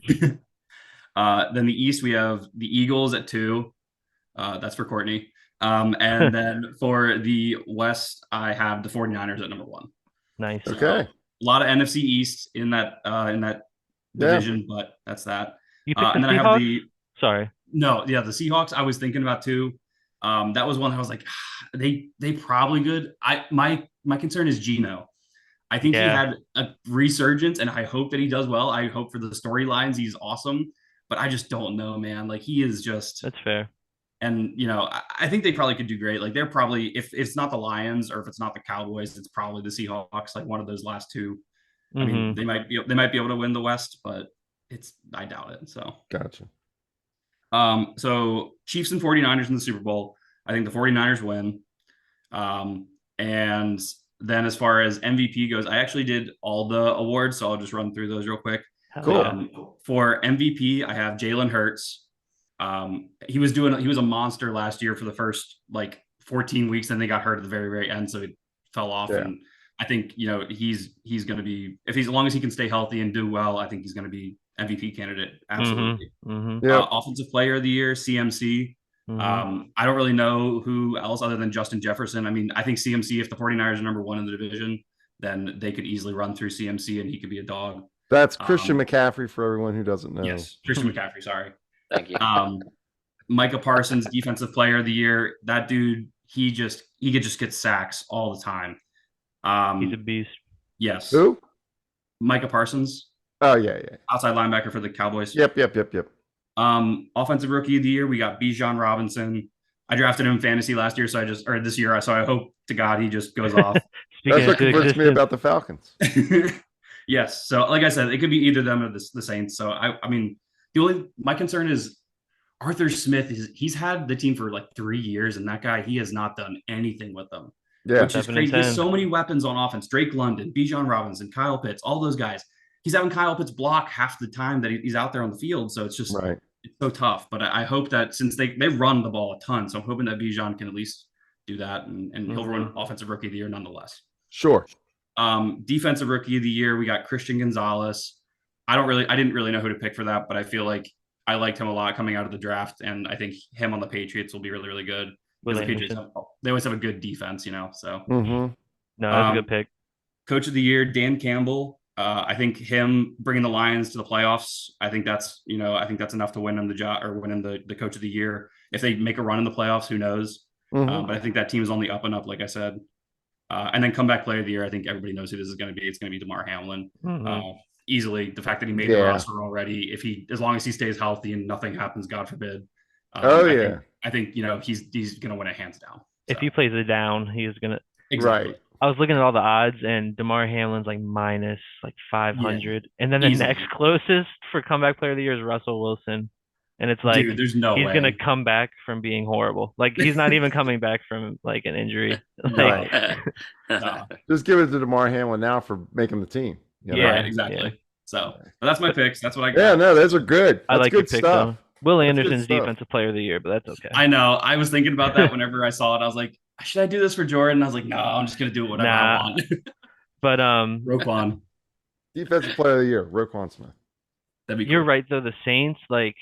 Then the East, we have the Eagles at 2. That's for Courtney. And then for the West, I have the 49ers at number 1. Nice. Okay. A lot of NFC East in that division, but that's that. You picked and the then Seahawks? I have the the Seahawks. I was thinking about too. That was one I was like, they probably good. My concern is Geno. I think he had a resurgence, and I hope that he does well. I hope for the storylines he's awesome, but I just don't know, man. Like, he is just. That's fair. And, I think they probably could do great. Like, they're probably, if it's not the Lions or if it's not the Cowboys, it's probably the Seahawks, like one of those last two. I mean, they might be able to win the West, but I doubt it. So gotcha. So Chiefs and 49ers in the Super Bowl. I think the 49ers win. And then as far as MVP goes, I actually did all the awards, so I'll just run through those real quick. Cool. For MVP, I have Jalen Hurts. He was a monster last year for the first 14 weeks, then they got hurt at the very, very end, so he fell off. And I think he's going to be, as long as he can stay healthy and do well, I think he's going to be MVP candidate. Absolutely. Offensive Player of the Year, CMC. I don't really know who else other than Justin Jefferson. I mean, I think CMC, if the 49ers are number 1 in the division, then they could easily run through CMC and he could be a dog. That's Christian McCaffrey for everyone who doesn't know. Yes, Christian McCaffrey. Sorry. Thank you. Micah Parsons, Defensive Player of the Year. That dude, he could just get sacks all the time. He's a beast. Yes. Who? Micah Parsons. Oh yeah. Outside linebacker for the Cowboys. Yep. Offensive Rookie of the Year, we got Bijan Robinson. I drafted him in fantasy last year, this year, so I hope to God he just goes off. That's what convinced me about the Falcons. Yes. So, like I said, it could be either them or the Saints. So, I mean, my concern is Arthur Smith. He's had the team for 3 years, and that guy, he has not done anything with them. Yeah, which is crazy. There's so many weapons on offense. Drake London, Bijan Robinson, Kyle Pitts, all those guys. He's having Kyle Pitts block half the time that he's out there on the field. So it's just it's so tough. But I hope that since they run the ball a ton, so I'm hoping that Bijan can at least do that, and he'll run Offensive Rookie of the Year nonetheless. Sure. Defensive Rookie of the Year, we got Christian Gonzalez. I didn't really know who to pick for that, but I feel like I liked him a lot coming out of the draft, and I think him on the Patriots will be really, really good. Because the Patriots they always have a good defense, so. No, that's a good pick. Coach of the Year, Dan Campbell. I think him bringing the Lions to the playoffs, I think that's enough to win him the job or win him the Coach of the Year. If they make a run in the playoffs, who knows? But I think that team is on the up and up, like I said. And then Comeback Player of the Year, I think everybody knows who this is going to be. It's going to be DeMar Hamlin. easily. The fact that he made the roster already, as long as he stays healthy and nothing happens, God forbid. I think he's gonna win it hands down. If he plays it down, he is gonna. Exactly. Right. I was looking at all the odds, and DeMar Hamlin's like minus 500, and then the next closest for comeback player of the year is Russell Wilson, and it's like, dude, there's no way he's gonna come back from being horrible. Like he's not even coming back from like an injury. Like, no. Just give it to DeMar Hamlin now for making the team. Right, exactly. Yeah. So, but that's my picks. That's what I got. Yeah, no, those are good. That's I like good your stuff. Pick, Will Anderson's defensive player of the year, but that's okay. I know. I was thinking about that whenever I saw it. I was like, should I do this for Jordan? I was like, no, I'm just gonna do whatever I want. But Roquan, defensive player of the year, Roquan Smith. That'd be cool. You're right though. The Saints, like,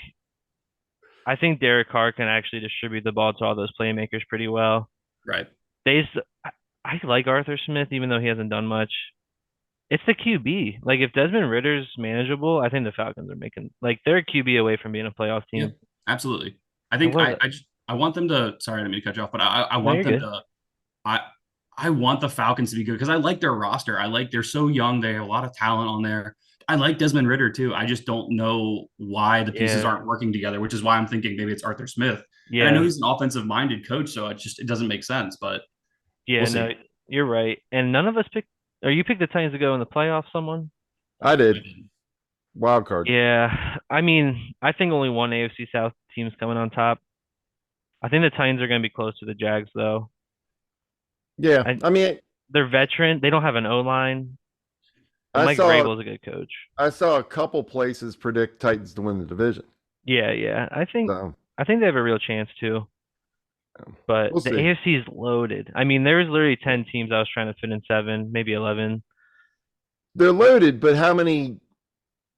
I think Derek Carr can actually distribute the ball to all those playmakers pretty well. Right. I like Arthur Smith, even though he hasn't done much. It's the QB. Like, if Desmond Ritter's manageable, I think the Falcons are making, like, they're a QB away from being a playoff team. Yeah, absolutely. I think I want them to. Sorry, I didn't mean to cut you off, but I want them to. I want the Falcons to be good because I like their roster. They're so young. They have a lot of talent on there. I like Desmond Ridder too. I just don't know why the pieces aren't working together, which is why I'm thinking maybe it's Arthur Smith. Yeah, and I know he's an offensive-minded coach, so it doesn't make sense. But no, you're right. And none of us picked. Or you picked the Titans to go in the playoffs. Someone? I did. Wild card. Yeah, I mean, I think only one AFC South team's coming on top. I think the Titans are going to be close to the Jags, though. Yeah, I mean, they're veteran. They don't have an O-line. Mike Vrabel's a good coach. I saw a couple places predict Titans to win the division. Yeah. I think they have a real chance too. But the AFC is loaded. I mean, there's literally 10 teams I was trying to fit in 7, maybe 11. They're loaded, but how many?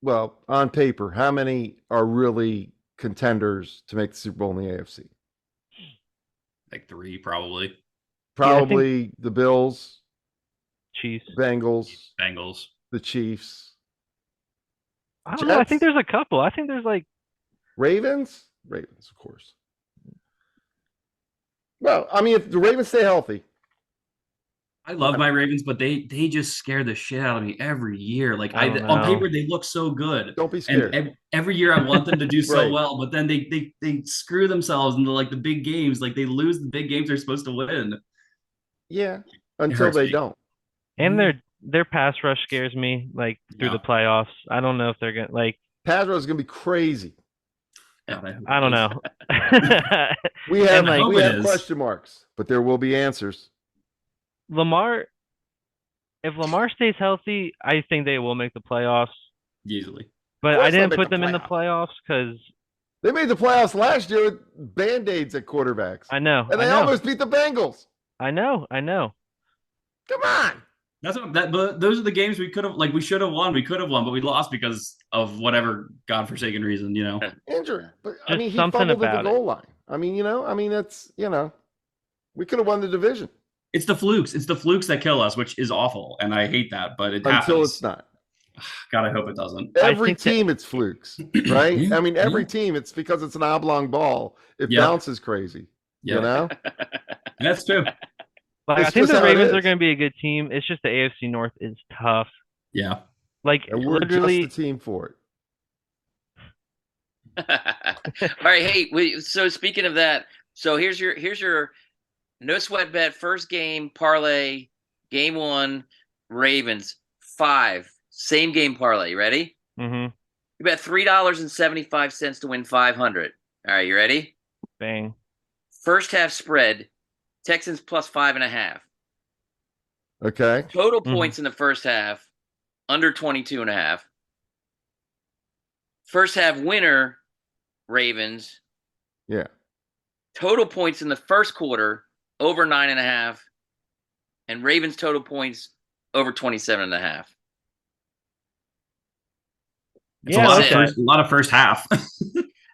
Well, on paper, how many are really contenders to make the Super Bowl in the AFC? Like 3, probably. Probably the Bills, Chiefs, Bengals, the Chiefs. I don't know. I think there's a couple. I think there's like Ravens, of course. Well, I mean, if the Ravens stay healthy. I love my Ravens, but they just scare the shit out of me every year. Like on paper, they look so good. Don't be scared. And every year I want them to do so well, but then they screw themselves into like the big games. Like they lose the big games they're supposed to win. Yeah, until they don't. And their pass rush scares me, like through the playoffs. I don't know if they're gonna like. Pass rush is gonna be crazy. I don't know. we have question marks, but there will be answers. If Lamar stays healthy, I think they will make the playoffs easily. But I didn't put them in the playoffs because they made the playoffs last year with Band-Aids at quarterbacks. I know, and they almost beat the Bengals. I know. Come on. But those are the games we should have won. We could have won, but we lost because of whatever godforsaken reason, Injury. But I mean, he fumbled at the goal line. I mean, that's we could have won the division. It's the flukes. It's the flukes that kill us, which is awful, and I hate that. But it happens. Until it's not. God, I hope it doesn't. Every team, it's flukes, right? I mean, every team, it's because it's an oblong ball. It bounces crazy. That's true. Like, I think the Ravens are going to be a good team. It's just the AFC North is tough. Yeah. Like, and we're literally just the team for it. All right. Hey, so speaking of that, so here's your no sweat bet first game parlay, game 1, Ravens 5, same game parlay. Ready? Mm-hmm. You bet $3.75 to win 500. All right, you ready? Bang. First half spread. Texans plus 5.5. Okay. Total points in the first half, under 22.5. First half winner, Ravens. Yeah. Total points in the first quarter, over 9.5. And Ravens total points over 27.5. It's a lot of first half.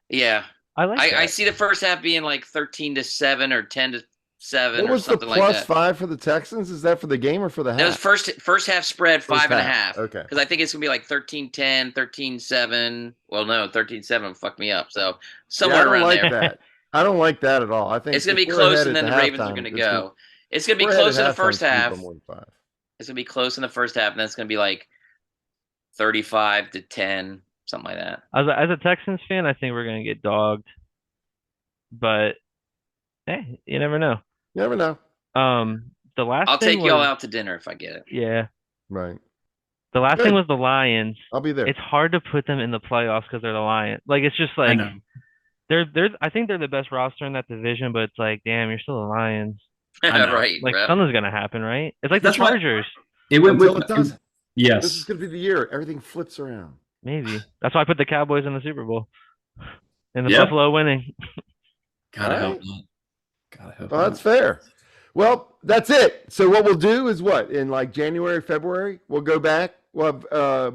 Yeah. I see the first half being like 13-7 or 10-7 what was or something the plus like that. 5 for the Texans? Is that for the game or for the half? That was first half spread 5.5. Okay. Because I think it's gonna be like 13-10, 13-7. Well, no, 13-7 fucked me up. So somewhere around there. That. I don't like that at all. I think it's gonna be close, and then the Ravens are gonna go. It's gonna be close in the first half. It's gonna be close in the first half, and then it's gonna be like 35-10, something like that. As a Texans fan, I think we're gonna get dogged, but hey, you never know. Never know. The last I'll thing take y'all was, out to dinner if I get it. yeah. Right. The last Good. thing was the Lions. I'll be there. It's hard to put them in the playoffs because they're the Lions. Like it's just I like know. they're I think they're the best roster in that division, but it's like, damn, you're still the Lions. I know. Right. Like bro. something's gonna happen, right? It's like That's the why- Chargers. It went Until with it doesn't. Yes. This is going to be the year. Everything flips around. Maybe. That's why I put the Cowboys in the Super Bowl. And the Yep. Buffalo winning. Gotta All hope right. not. Gotta hope Well, not. that's fair. Well, that's it. So what we'll do is what? In like January, February, we'll go back. We'll have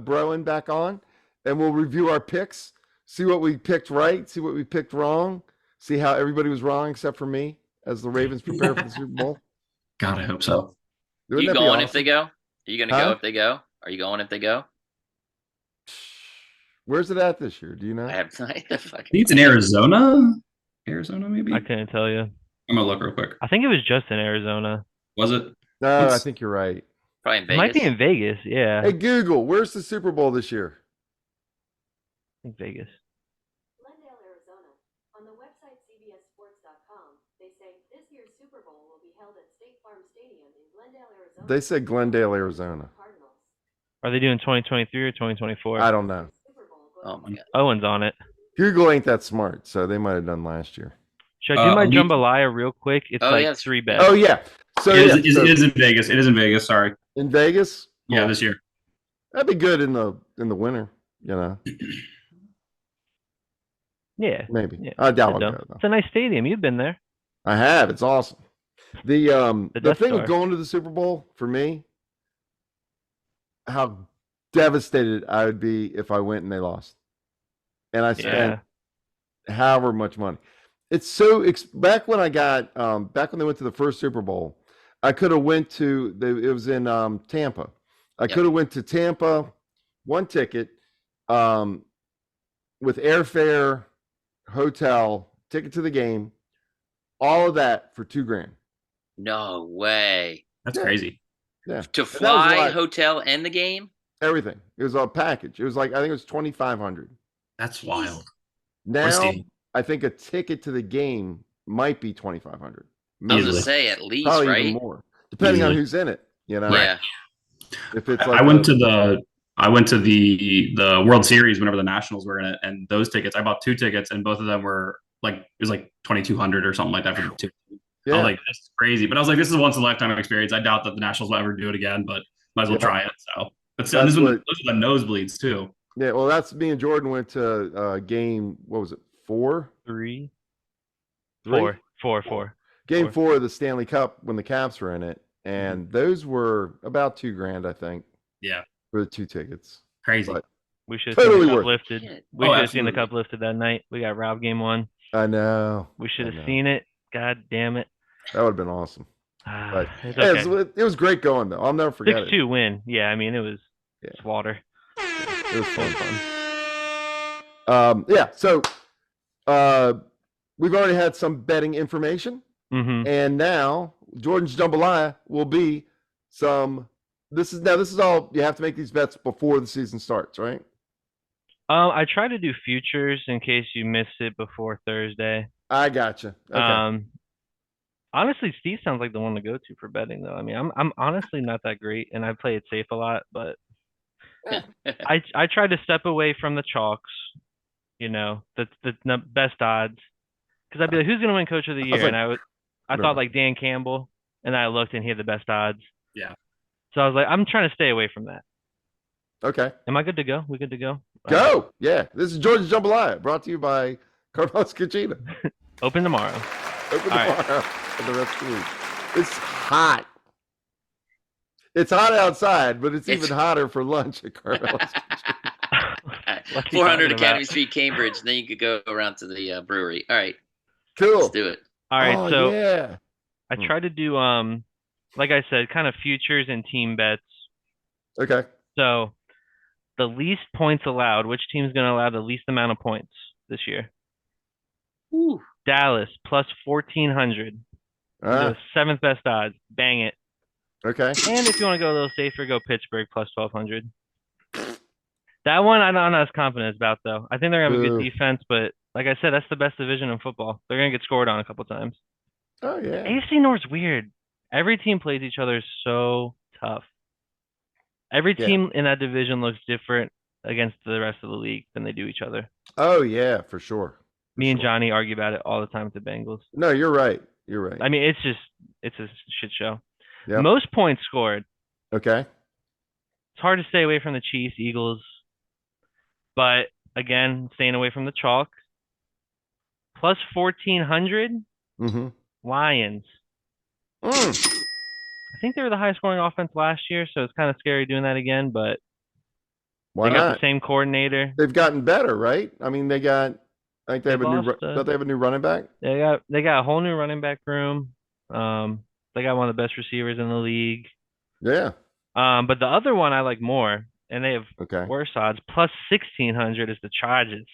Browen back on, and we'll review our picks, see what we picked right, see what we picked wrong, see how everybody was wrong except for me as the Ravens prepare for the Super Bowl. Gotta hope so. Wouldn't You that be going if awesome? they go? Are you gonna Huh? go if they go? Are you going if they go? Where's it at this year? Do you know? I have fucking. I think it's in Arizona. Arizona, maybe. I couldn't tell you. I'm gonna look real quick. I think it was just in Arizona. Was it? No, I Let's- think you're right. Probably in It Vegas. might be in Vegas, yeah. Hey, Google, where's the Super Bowl this year? I think Vegas. Glendale, Arizona. On the website CBSSports.com, they say this year's Super Bowl will be held at State Farm Stadium in Glendale, Arizona. They said Glendale, Arizona. Cardinals. Are they doing 2023 or 2024? I don't know. Super Bowl Oh my god. Owen's on it. Google ain't that smart, so they might have done last year. Should I do my Elite- Jambalaya real quick? It's Oh, like yeah. 3 bets. Oh yeah. So, It yeah, is, so it is in Vegas. It is in Vegas. Sorry. in Vegas. Yeah, Cool. this year. That'd be good in the winter. You know, Yeah. maybe. Yeah. I doubt I'll Good go though. though. It's a nice stadium. You've been there. I have. It's awesome. The Death thing Star. with going to the Super Bowl for me, how devastated I would be if I went and they lost, and I spent however much money. It's so back when I got back when they went to the first Super Bowl, I could have went to it was in Tampa. I Yep. could have went to Tampa, one ticket, with airfare, hotel, ticket to the game, all of that for $2,000. No way. That's Yeah. crazy. Yeah, To And that was fly, like hotel, and the game? everything. It was a package. It was like I think it was $2,500. That's wild. Now steal. I think a ticket to the game might be $2,500. I was Easily. gonna say at least, Probably right? even more, depending on Easily. who's in it. You know, Yeah. if it's like I went to the World Series whenever the Nationals were in it, and those tickets, I bought 2 tickets, and both of them were like it was like 2,200 or something like that for the 2. I was like, this is crazy. But I was like, this is a once in a lifetime experience. I doubt that the Nationals will ever do it again, but might as well try it. So, but still, That's those are what- the nosebleeds too. Yeah, well, that's me and Jordan went to game. What was it? 4? 3, Three? 4. Game 4 of the Stanley Cup when the Caps were in it, and those were about $2,000, I think, Yeah, for the 2 tickets. crazy. But We should have Totally seen the worth cup it. lifted. Shit. We Oh, should have seen the absolutely. cup lifted that night. We got robbed game 1. I know. We should I have know. seen it. God damn it. That would have been awesome. But It's yeah, okay. it was great going though. I'll never forget it. 6-2 win. Yeah, I mean it was Yeah. slaughter. It was It was fun. fun. Yeah. So we've already had some betting information, Mm-hmm. and now Jordan's Jambalaya will be some. This is all you have to make these bets before the season starts, right? I try to do futures in case you miss it before Thursday. I gotcha. Okay. Honestly, Steve sounds like the one to go to for betting, though. I mean, I'm honestly not that great, and I play it safe a lot, but I try to step away from the chalks, you know, the best odds, because I'd be like, who's gonna win Coach of the Year? like, And I thought like Dan Campbell, and I looked and he had the best odds. Yeah. So I was like, I'm trying to stay away from that. Okay. Am I good to go? We good to go? Go. Yeah. This is Jordan's Jambalaya, brought to you by Carlos Cachina. Open tomorrow. Open All right. tomorrow for the rest of the week. It's hot. It's hot outside, but it's even hotter for lunch at Carlos. What's he 400 talking Academy about? Street, Cambridge. Then you could go around to the brewery. All right, Cool. let's do it. All right, Oh, so yeah. I try to do like I said, kind of futures and team bets. Okay. So the least points allowed, which team's going to allow the least amount of points this year? Whew. Dallas plus 1,400. Ah, The 7th best odds. Bang it. okay. And if you want to go a little safer, go Pittsburgh plus 1,200. That one I'm not as confident about, though. I think they're going to have a good Ooh. defense, but like I said, that's the best division in football. They're going to get scored on a couple times. Oh, yeah. AFC North's weird. Every team plays each other so tough. Every team in that division looks different against the rest of the league than they do each other. Oh, yeah, for sure. Me and Johnny argue about it all the time with the Bengals. No, you're right. You're right. I mean, it's a shit show. Yep. Most points scored. Okay. It's hard to stay away from the Chiefs, Eagles, but again, staying away from the chalk. Plus 1,400, Lions. I think they were the highest scoring offense last year, so it's kind of scary doing that again, but Why they not? got the same coordinator. They've gotten better, right? I mean, they got, I think they have don't they have a new running back? They got a whole new running back room. They got one of the best receivers in the league. Yeah. But the other one I like more, and they have worse odds. Plus 1,600 is the Chargers.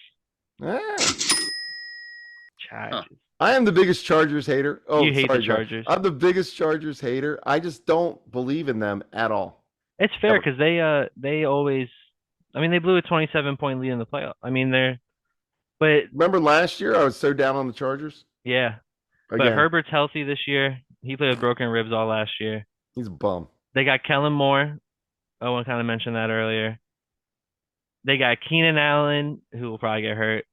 Chargers. I am the biggest Chargers hater. Oh, you hate the Chargers. I'm the biggest Chargers hater. I just don't believe in them at all. It's fair because they always, I mean, they blew a 27-point lead in the playoff. I mean, but remember last year I was so down on the Chargers. Yeah, but Herbert's healthy this year. He played with broken ribs all last year. He's a bum. They got Kellen Moore. Owen kind of mentioned that earlier. They got Keenan Allen, who will probably get hurt.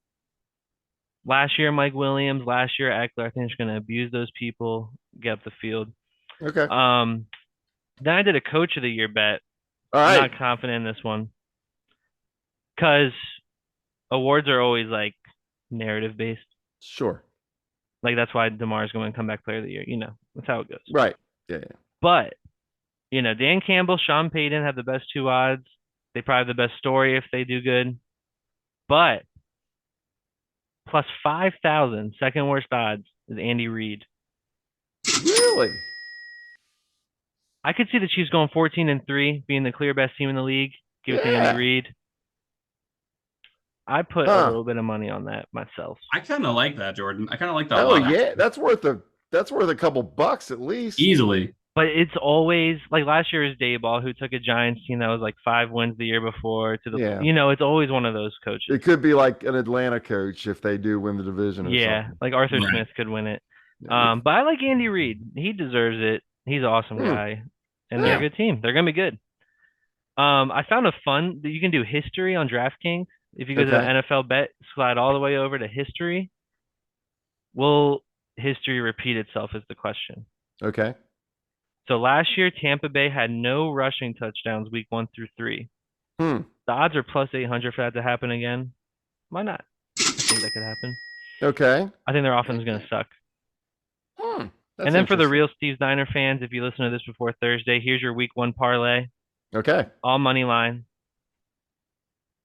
Last year, Mike Williams. Last year, Eckler. I think he's going to abuse those people, get up the field. Okay. Then I did a Coach of the Year bet. All right. I'm not confident in this one because awards are always like narrative based. Sure. Like that's why DeMar's going to come back Player of the Year. You know, that's how it goes. Right. Yeah. But Dan Campbell, Sean Payton have the best 2 odds. They probably have the best story if they do good. But plus 5,000, second worst odds is Andy Reid. Really? I could see the Chiefs going 14-3, being the clear best team in the league. Give it to Andy Reid. I put a little bit of money on that myself. I kind of like that, Jordan. I kind of like that. Oh yeah, that's worth a couple bucks at least. Easily. But it's always like last year was Dayball, who took a Giants team that was like 5 wins the year before to the. Yeah. It's always one of those coaches. It could be like an Atlanta coach if they do win the division. Or something. Like Arthur Smith could win it. Yeah. But I like Andy Reid. He deserves it. He's an awesome guy, and they're a good team. They're gonna be good. I found a fun that you can do history on DraftKings. If you go to the NFL bet, slide all the way over to history. Will history repeat itself is the question. Okay. So last year, Tampa Bay had no rushing touchdowns week 1 through 3. The odds are plus 800 for that to happen again. Why not? I think that could happen. Okay. I think their offense is going to suck. And then for the real Steve's Diner fans, if you listen to this before Thursday, here's your week 1 parlay. Okay. All money line.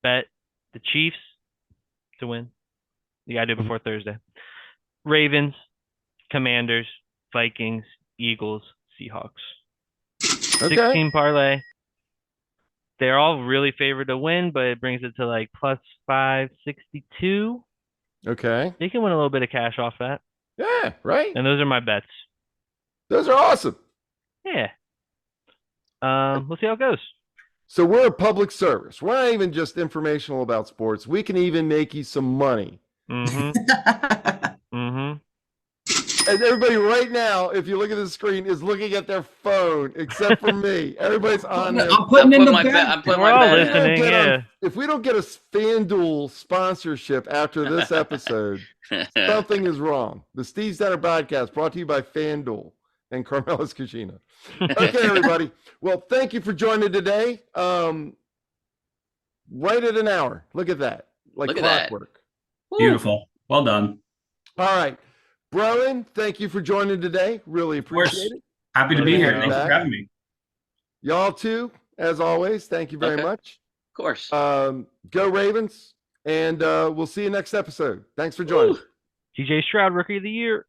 Bet the Chiefs to win. You got to do it before Thursday. Ravens, Commanders, Vikings, Eagles, Seahawks. 16 parlay. They're all really favored to win, but it brings it to like plus 562. Okay. They can win a little bit of cash off that. Yeah, right. And those are my bets. Those are awesome. Yeah. We'll see how it goes. So we're a public service. We're not even just informational about sports. We can even make you some money. And everybody right now, if you look at the screen, is looking at their phone, except for me. Everybody's on there. I'm putting my bet. If we don't get a FanDuel sponsorship after this episode, something is wrong. The Steve's Diner podcast brought to you by FanDuel and Carmelis Cucina. Okay, everybody. Well, thank you for joining today. Right at an hour. Look at that. Like clockwork. Beautiful. Well done. All right. Browen, thank you for joining today. Really appreciate it. Happy to be here. Thanks for having me. Y'all too, as always. Thank you very much. Of course. Go Ravens, and we'll see you next episode. Thanks for joining. TJ Stroud, Rookie of the Year.